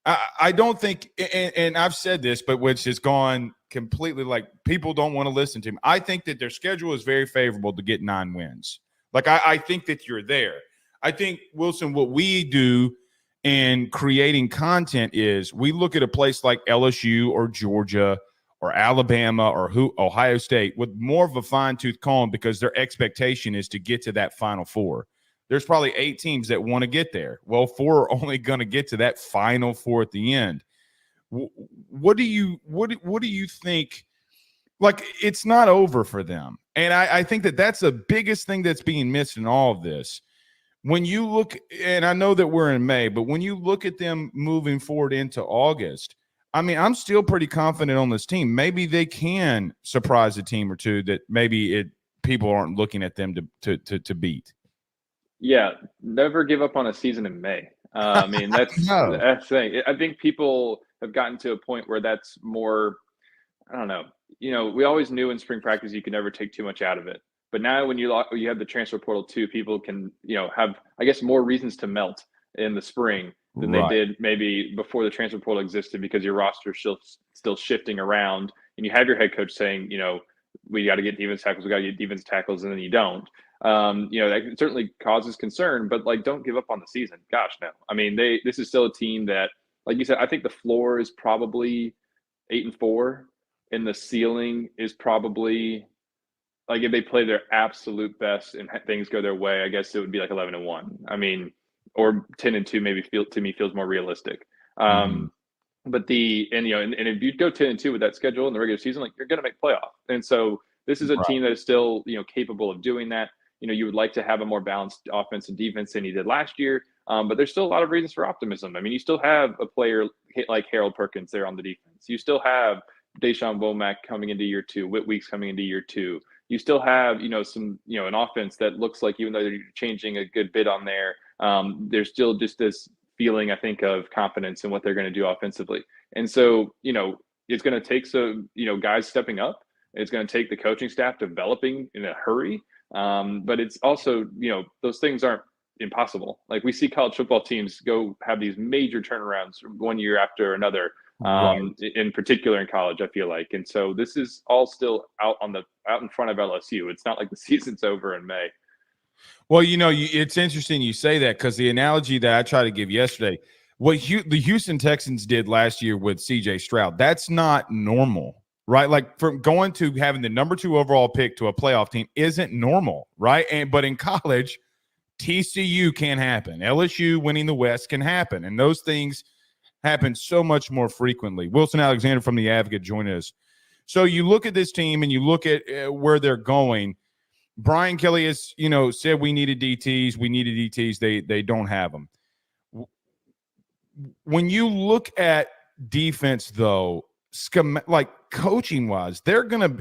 A: I don't think, and I've said this, but which has gone completely, like people don't want to listen to him. I think that their schedule is very favorable to get 9 wins. Like I think that you're there. I think, Wilson, what we do in creating content is we look at a place like LSU or Georgia or Alabama or Ohio State with more of a fine-tooth comb because their expectation is to get to that Final Four. There's probably 8 teams that want to get there. Well, 4 are only going to get to that Final Four at the end. What do you think? Like, it's not over for them, and I think that's the biggest thing that's being missed in all of this. When you look, and I know that we're in May, but when you look at them moving forward into August, I mean, I'm still pretty confident on this team. Maybe they can surprise a team or two that maybe people aren't looking at them to beat.
F: Yeah, never give up on a season in May. I mean, that's the thing. I think people have gotten to a point where that's more, I don't know. We always knew in spring practice you could never take too much out of it. But now when you have the transfer portal too, people can, have, I guess, more reasons to melt in the spring than they did maybe before the transfer portal existed, because your roster is still shifting around, and you have your head coach saying, we got to get defense tackles, we got to get defense tackles, and then you don't. That certainly causes concern, but don't give up on the season. Gosh, no. I mean, this is still a team that, like you said, I think the floor is probably 8-4, and the ceiling is probably, like, if they play their absolute best and things go their way, I guess it would be like 11-1. I mean, or 10-2 maybe feels more realistic. But if you go 10-2 with that schedule in the regular season, you're going to make playoff. And so this is a team that is still, capable of doing that. You would like to have a more balanced offense and defense than you did last year. But there's still a lot of reasons for optimism. I mean, you still have a player like Harold Perkins there on the defense. You still have Deshaun Womack coming into year 2, Whit Weeks coming into year 2. You still have, some, an offense that looks like, even though they're changing a good bit on there, there's still just this feeling, I think, of confidence in what they're going to do offensively. And so, it's going to take some, guys stepping up. It's going to take the coaching staff developing in a hurry. But it's also, those things aren't impossible. Like, we see college football teams go have these major turnarounds one year after another. In particular in college, I feel like. And so this is all still out in front of LSU. It's not like the season's over in May.
A: Well, it's interesting you say that, because the analogy that I tried to give yesterday, what the Houston Texans did last year with CJ Stroud, that's not normal, right? Like, from going to having the number 2 overall pick to a playoff team isn't normal, right? But in college, TCU can happen. LSU winning the West can happen. And those things happen so much more frequently. Wilson Alexander from The Advocate joined us. So you look at this team and you look at where they're going. Brian Kelly has, said we needed DTs. They don't have them. When you look at defense, though, coaching wise, they're gonna,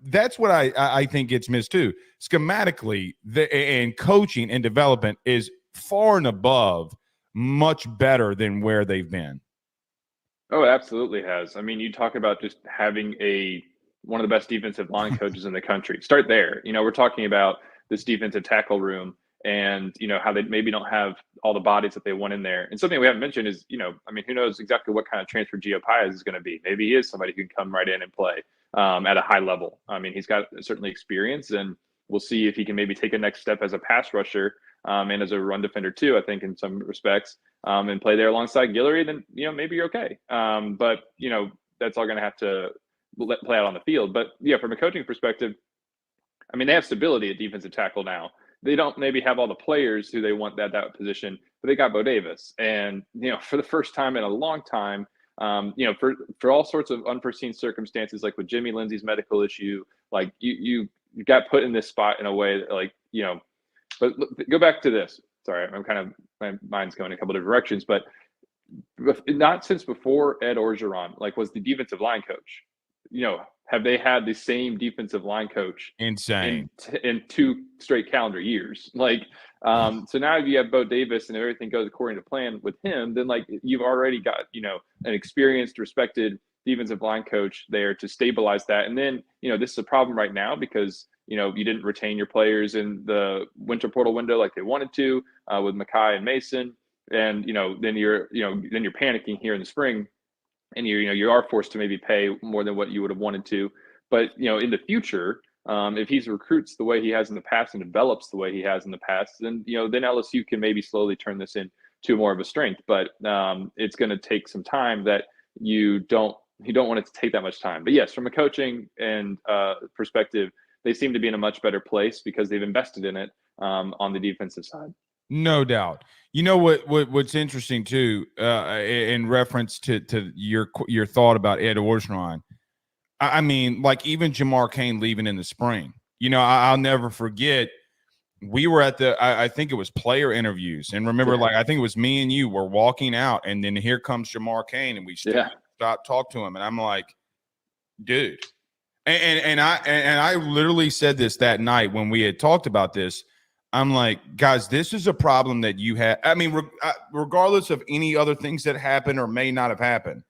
A: that's what I think gets missed too. Schematically, and coaching and development is far and above much better than where they've been.
F: Oh, it absolutely has. I mean, you talk about just having one of the best defensive line coaches in the country. Start there. We're talking about this defensive tackle room, and how they maybe don't have all the bodies that they want in there. And something we haven't mentioned is, I mean, who knows exactly what kind of transfer Gio Paez is going to be. Maybe he is somebody who can come right in and play at a high level. I mean, he's got certainly experience, and we'll see if he can maybe take a next step as a pass rusher and as a run defender too, I think, in some respects, and play there alongside Guillory. Then, maybe you're okay. But, that's all going to have to play out on the field. But yeah, from a coaching perspective, I mean, they have stability at defensive tackle now. They don't maybe have all the players who they want that position, but they got Bo Davis. And, for the first time in a long time, for all sorts of unforeseen circumstances, like with Jimmy Lindsey's medical issue, like you got put in this spot in a way that, but go back to this. Sorry, my mind's going a couple different directions, but not since before Ed Orgeron, was the defensive line coach. Have they had the same defensive line coach
A: insane
F: in 2 straight calendar years? So now if you have Bo Davis and everything goes according to plan with him, then you've already got, an experienced, respected defensive line coach there to stabilize that. And then, this is a problem right now because, you didn't retain your players in the winter portal window like they wanted to with Makai and Mason. And, then you're panicking here in the spring. And you are forced to maybe pay more than what you would have wanted to. But, in the future, if he recruits the way he has in the past and develops the way he has in the past, then, then LSU can maybe slowly turn this into more of a strength. But it's going to take some time that you don't want it to take that much time. But yes, from a coaching and perspective, they seem to be in a much better place because they've invested in it on the defensive side.
A: No doubt. You know what's interesting too, in reference to your thought about Ed Orgeron. I mean, like even Jamar Cain leaving in the spring. You know, I'll never forget. We were at I think it was player interviews, and remember, like I think it was me and you were walking out, and then here comes Jamar Cain, and we stopped, talk to him, and I'm like, dude, and I literally said this that night when we had talked about this. I'm like, guys, this is a problem that you have. I mean, regardless of any other things that happen or may not have happened,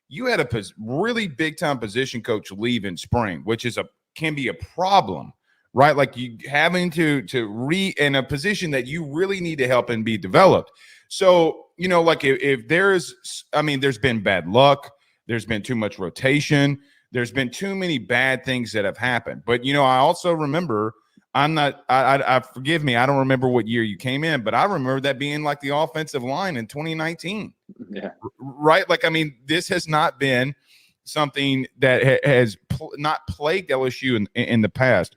A: you had a really big time position coach leave in spring, which can be a problem, right? Like you having to in a position that you really need to help and be developed. So, you know, like if there's been bad luck, there's been too much rotation, there's been too many bad things that have happened. But, you know, I also remember I forgive me, I don't remember what year you came in, but I remember that being like the offensive line in 2019.
F: Yeah.
A: Right. Like, I mean, this has not been something that has not plagued LSU in the past.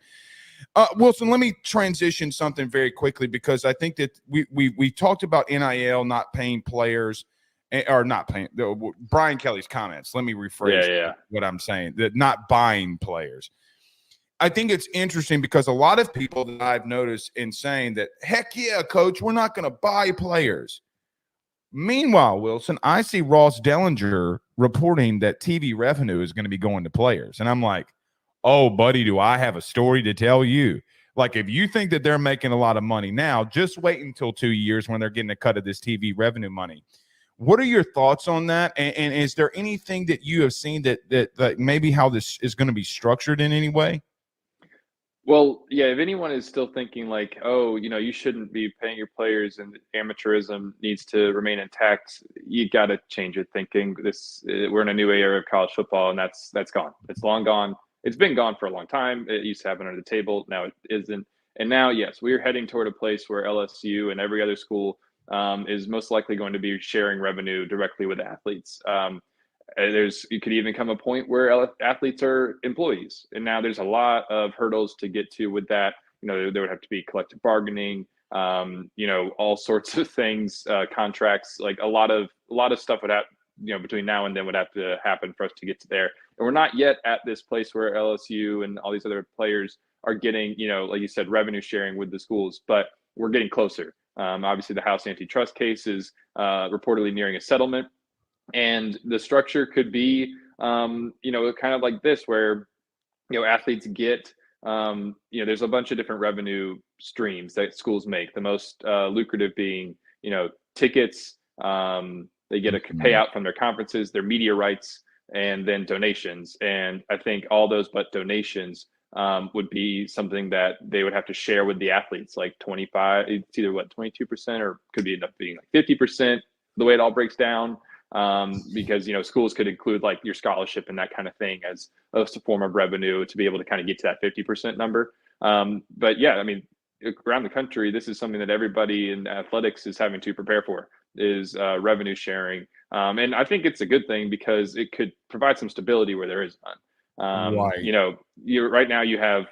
A: Wilson, let me transition something very quickly, because I think that we talked about NIL not paying players or not paying Brian Kelly's comments. Let me rephrase what I'm saying, that not buying players. I think it's interesting because a lot of people that I've noticed in saying that, heck yeah, coach, we're not going to buy players. Meanwhile, Wilson, I see Ross Dellinger reporting that TV revenue is going to be going to players. And I'm like, oh, buddy, do I have a story to tell you? Like, if you think that they're making a lot of money now, just wait until 2 years when they're getting a cut of this TV revenue money. What are your thoughts on that? And is there anything that you have seen that maybe how this is going to be structured in any way?
F: Well, yeah, if anyone is still thinking like, oh, you know, you shouldn't be paying your players and amateurism needs to remain intact, you got to change your thinking. We're in a new era of college football, and that's gone. It's long gone. It's been gone for a long time. It used to happen under the table. Now it isn't. And now, yes, we're heading toward a place where LSU and every other school is most likely going to be sharing revenue directly with athletes. You could even come a point where athletes are employees, and now there's a lot of hurdles to get to with that. You know, there would have to be collective bargaining, you know, all sorts of things, contracts, like a lot of stuff would have, you know, between now and then would have to happen for us to get to there. And we're not yet at this place where LSU and all these other players are getting, you know, like you said, revenue sharing with the schools, but we're getting closer. Obviously, the House antitrust case is reportedly nearing a settlement. And the structure could be, you know, kind of like this, where, you know, athletes get, you know, there's a bunch of different revenue streams that schools make. The most lucrative being, you know, tickets. They get a payout from their conferences, their media rights, and then donations. And I think all those but donations would be something that they would have to share with the athletes, like 25. It's either 22% or could be end up being like 50%. The way it all breaks down. Because, you know, schools could include like your scholarship and that kind of thing as a form of revenue to be able to kind of get to that 50% number. But yeah, I mean, around the country, this is something that everybody in athletics is having to prepare for, is revenue sharing. And I think it's a good thing because it could provide some stability where there is none.
A: Right.
F: You know, right now you have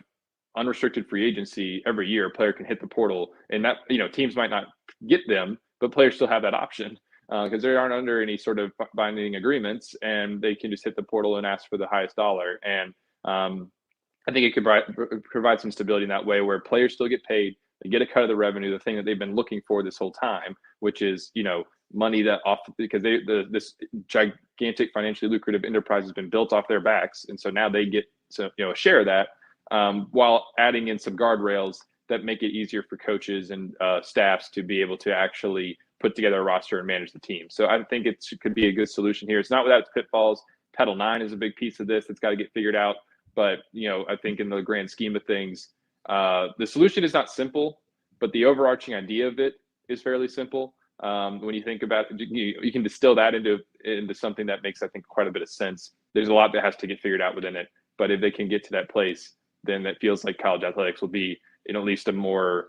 F: unrestricted free agency every year. A player can hit the portal, and that, you know, teams might not get them, but players still have that option. Because they aren't under any sort of binding agreements, and they can just hit the portal and ask for the highest dollar. And I think it could provide some stability in that way, where players still get paid, they get a cut of the revenue, the thing that they've been looking for this whole time, which is, you know, money that because this gigantic financially lucrative enterprise has been built off their backs, and so now they get to, you know, a share of that, while adding in some guardrails that make it easier for coaches and staffs to be able to actually put together a roster and manage the team. So I think it could be a good solution here. It's not without its pitfalls. Title IX is a big piece of this that's got to get figured out. But, you know, I think in the grand scheme of things, the solution is not simple, but the overarching idea of it is fairly simple. When you think about it, you can distill that into something that makes, I think, quite a bit of sense. There's a lot that has to get figured out within it. But if they can get to that place, then that feels like college athletics will be in at least a more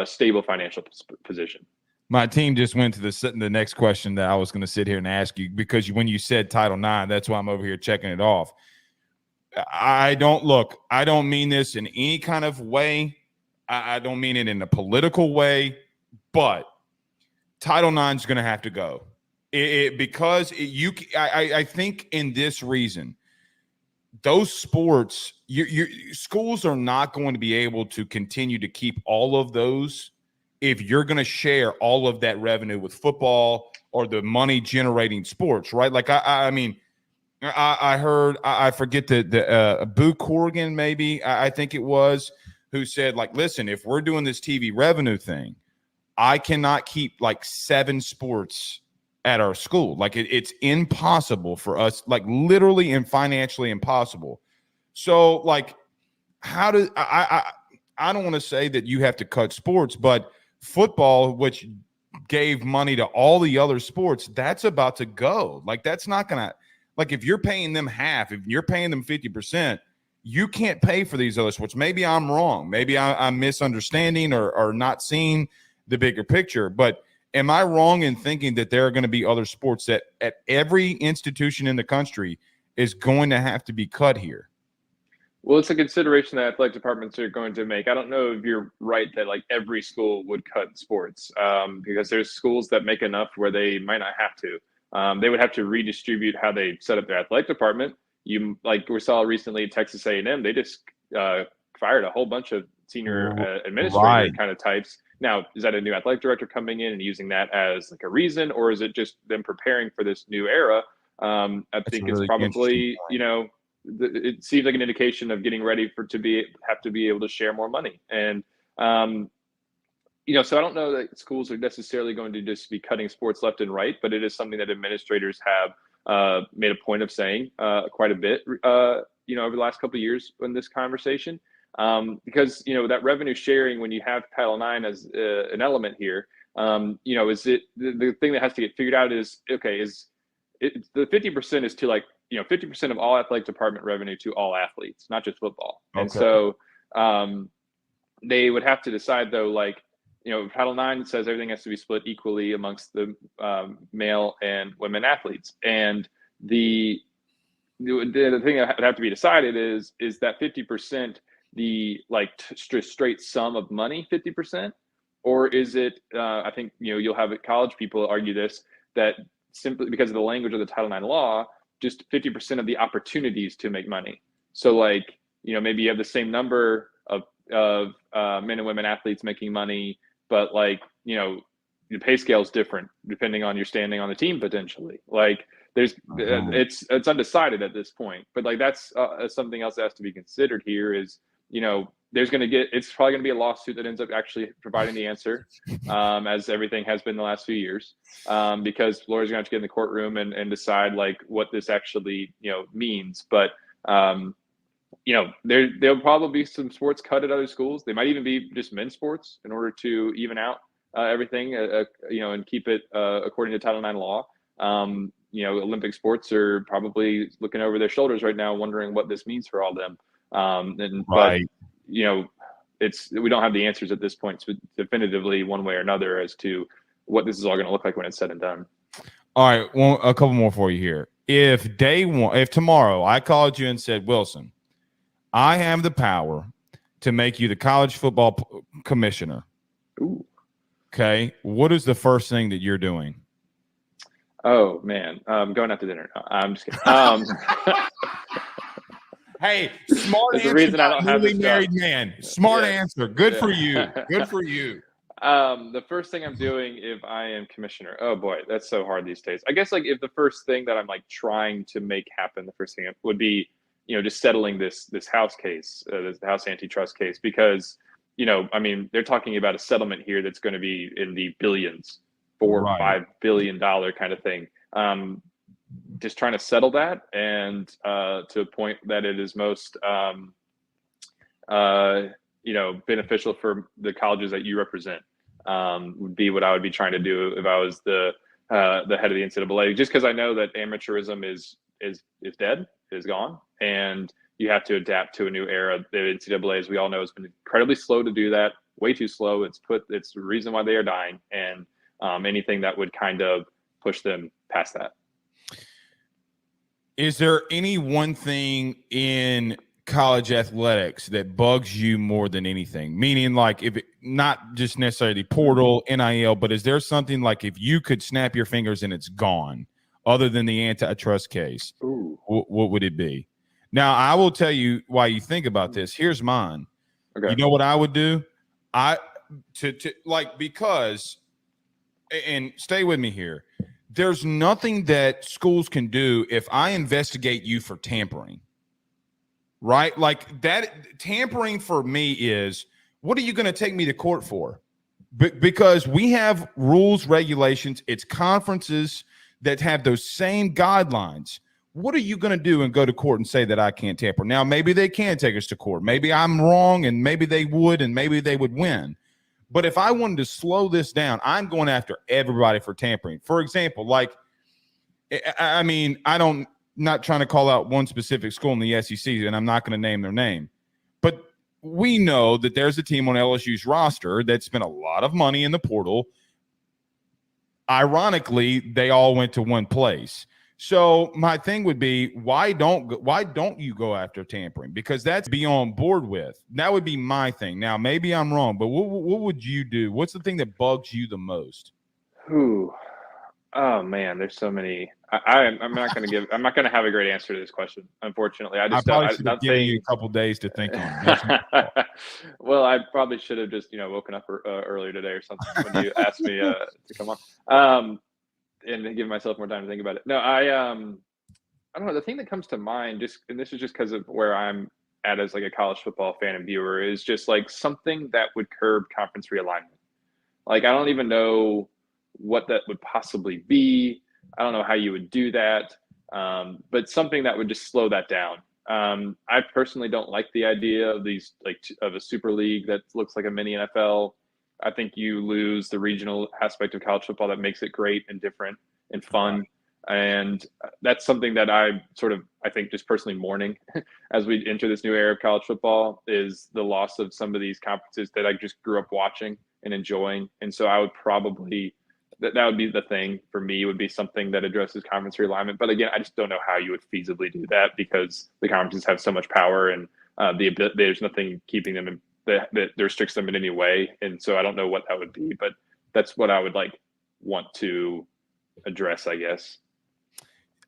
F: stable financial position.
A: My team just went to the next question that I was going to sit here and ask you, because when you said Title IX, that's why I'm over here checking it off. I don't mean this in any kind of way. I don't mean it in a political way, but Title IX is going to have to go. I think in this reason, those sports, your schools are not going to be able to continue to keep all of those if you're going to share all of that revenue with football or the money generating sports, right? Like I mean, I heard, I forget the Boo Corrigan, maybe I think it was, who said, like, listen, if we're doing this TV revenue thing, I cannot keep like 7 sports at our school. Like it's impossible for us, like literally and financially impossible. So like, how do I don't want to say that you have to cut sports, but football, which gave money to all the other sports, that's about to go. Like that's not gonna, like if you're paying them half, if you're paying them 50%, you can't pay for these other sports. Maybe I'm wrong. Maybe I'm misunderstanding or not seeing the bigger picture, but am I wrong in thinking that there are going to be other sports that at every institution in the country is going to have to be cut here?
F: Well, it's a consideration that athletic departments are going to make. I don't know if you're right that like every school would cut sports, because there's schools that make enough where they might not have to. They would have to redistribute how they set up their athletic department. You like we saw recently at Texas A&M, they just fired a whole bunch of senior administrator kind of types. Now, is that a new athletic director coming in and using that as like a reason, or is it just them preparing for this new era? I think it's probably, it seems like an indication of getting ready have to be able to share more money. And, so I don't know that schools are necessarily going to just be cutting sports left and right, but it is something that administrators have made a point of saying quite a bit, over the last couple of years in this conversation. Because that revenue sharing, when you have Title IX as an element here, is it the thing that has to get figured out is, okay, is it the 50% is to like 50% of all athletic department revenue to all athletes, not just football. Okay. And so they would have to decide though, like Title IX says everything has to be split equally amongst the male and women athletes, and the thing that would have to be decided is that 50%. The straight sum of money 50%, or is it I think you'll have college people argue this, that simply because of the language of the Title IX law, just 50% of the opportunities to make money. So maybe you have the same number of men and women athletes making money, but the pay scale is different depending on your standing on the team potentially. There's it's undecided at this point, but that's something else that has to be considered here is it's probably going to be a lawsuit that ends up actually providing the answer, as everything has been the last few years, because lawyers are going to have to get in the courtroom and decide what this actually, means. But, there'll probably be some sports cut at other schools. They might even be just men's sports in order to even out everything, and keep it according to Title IX law. Olympic sports are probably looking over their shoulders right now, wondering what this means for all them. But we don't have the answers at this point definitively one way or another as to what this is all going to look like when it's said and done.
A: All right. Well, a couple more for you here. If tomorrow I called you and said, Wilson, I have the power to make you the college football commissioner.
F: Ooh.
A: Okay. What is the first thing that you're doing?
F: Oh man. Going out to dinner. No, I'm just kidding.
A: Hey, smart answer.
F: The reason I don't have
A: newly married man. Smart answer. Good for you. Good for you.
F: The first thing I'm doing if I am commissioner. Oh boy, that's so hard these days. I guess if the first thing that I'm trying to make happen, the first thing would be just settling this House case, this House antitrust case, because they're talking about a settlement here that's going to be in the billions, $4 or $5 billion kind of thing. Just trying to settle that and to a point that it is most beneficial for the colleges that you represent, would be what I would be trying to do if I was the head of the NCAA, just because I know that amateurism is dead, is gone, and you have to adapt to a new era. The NCAA, as we all know, has been incredibly slow to do that, way too slow. It's the reason why they are dying, and anything that would kind of push them past that.
A: Is there any one thing in college athletics that bugs you more than anything? Meaning, like, if it, not just necessarily portal, NIL, but is there something like if you could snap your fingers and it's gone, other than the antitrust case?
F: Ooh.
A: What would it be? Now, I will tell you why you think about this. Here's mine.
F: Okay.
A: You know what I would do? Because, and stay with me here. There's nothing that schools can do if I investigate you for tampering, right? Like that tampering for me is, what are you going to take me to court for? Because we have rules, regulations, it's conferences that have those same guidelines. What are you going to do and go to court and say that I can't tamper? Now, maybe they can take us to court. Maybe I'm wrong and maybe they would and maybe they would win. But if I wanted to slow this down, I'm going after everybody for tampering. For example, like, I mean, not trying to call out one specific school in the SEC, and I'm not going to name their name. But we know that there's a team on LSU's roster that spent a lot of money in the portal. Ironically, they all went to one place. So my thing would be, why don't you go after tampering? Because that's be on board with. That would be my thing. Now, maybe I'm wrong, but what would you do? What's the thing that bugs you the most?
F: Ooh. Oh man, there's so many. I'm not going to have a great answer to this question, unfortunately. I
A: probably should have given you a couple days to think on it.
F: Well, I probably should have just woken up earlier today or something when you asked me to come on. And give myself more time to think about it. No, I don't know. The thing that comes to mind, and this is just because of where I'm at as like a college football fan and viewer, is just like something that would curb conference realignment. Like, I don't even know what that would possibly be. I don't know how you would do that, but something that would just slow that down. I personally don't like the idea of these of a super league that looks like a mini NFL. I think you lose the regional aspect of college football that makes it great and different and fun. And that's something that I think just personally mourning as we enter this new era of college football, is the loss of some of these conferences that I just grew up watching and enjoying. And so I would probably, that would be the thing for me, would be something that addresses conference realignment. But again, I just don't know how you would feasibly do that, because the conferences have so much power and there's nothing keeping them in, that restricts them in any way. And so I don't know what that would be, but that's what I would want to address, I guess.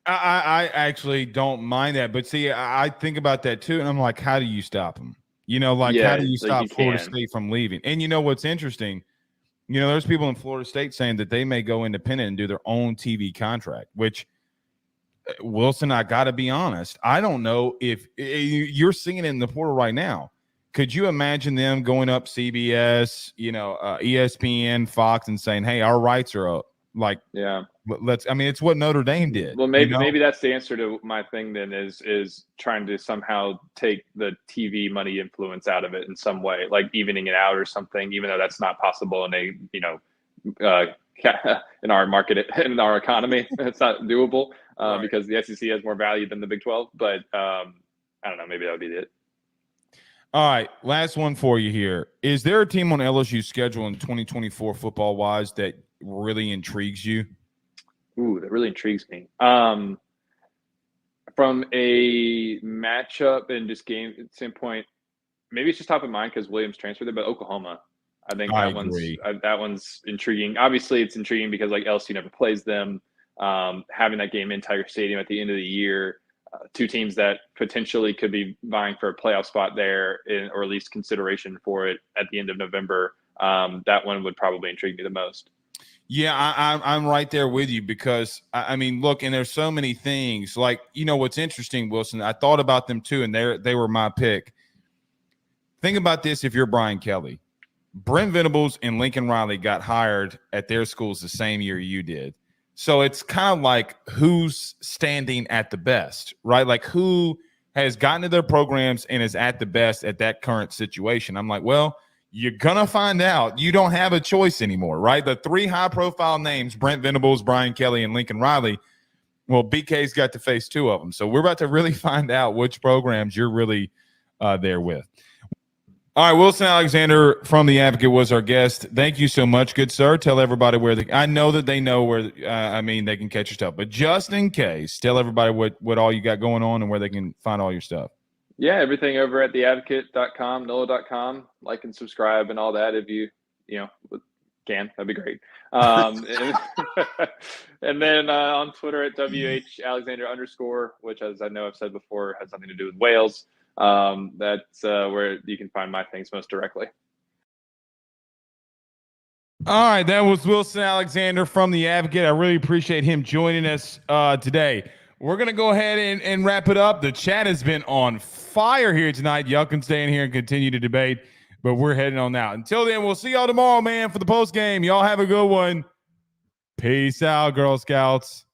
A: I actually don't mind that, but see, I think about that too, and I'm like, how do you stop them? How do you stop Florida State from leaving? And you know what's interesting? There's people in Florida State saying that they may go independent and do their own TV contract, which, Wilson, I got to be honest, I don't know if you're seeing it in the portal right now. Could you imagine them going up CBS, ESPN, Fox, and saying, "Hey, our rights are up"? It's what Notre Dame did.
F: Well, maybe that's the answer to my thing. Then is trying to somehow take the TV money influence out of it in some way, like evening it out or something. Even though that's not possible in in our market, in our economy, it's not doable because the SEC has more value than the Big 12. But I don't know. Maybe that would be it.
A: All right, last one for you here. Is there a team on LSU's schedule in 2024 football-wise that really intrigues you?
F: Ooh, that really intrigues me. From a matchup and just game standpoint, maybe it's just top of mind because Williams transferred there, but Oklahoma. I think that one's intriguing. Obviously, it's intriguing because LSU never plays them. Having that game in Tiger Stadium at the end of the year, two teams that potentially could be vying for a playoff spot there, or at least consideration for it at the end of November. That one would probably intrigue me the most.
A: Yeah, I'm right there with you because, I mean, look, and there's so many things. What's interesting, Wilson, I thought about them too, and they were my pick. Think about this if you're Brian Kelly. Brent Venables and Lincoln Riley got hired at their schools the same year you did. So it's kind of like who's standing at the best, right? Like who has gotten to their programs and is at the best at that current situation. I'm like, well, you're going to find out. You don't have a choice anymore, right? The three high-profile names, Brent Venables, Brian Kelly, and Lincoln Riley, well, BK's got to face two of them. So we're about to really find out which programs you're really there with. All right, Wilson Alexander from The Advocate was our guest. Thank you so much, good sir. Tell everybody where I know that they know where, they can catch your stuff. But just in case, tell everybody what all you got going on and where they can find all your stuff.
F: Yeah, everything over at theadvocate.com, NOLA.com. Like and subscribe and all that if you can. That'd be great. And then on Twitter at WHAlexander_, which, as I know I've said before, has nothing to do with Wales. That's where you can find my things most directly.
A: All right, that was Wilson Alexander from The Advocate. I really appreciate him joining us today. We're going to go ahead and wrap it up. The chat has been on fire here tonight. Y'all can stay in here and continue to debate, but we're heading on out. Until then, we'll see y'all tomorrow, man, for the post game. Y'all have a good one. Peace out, Girl Scouts.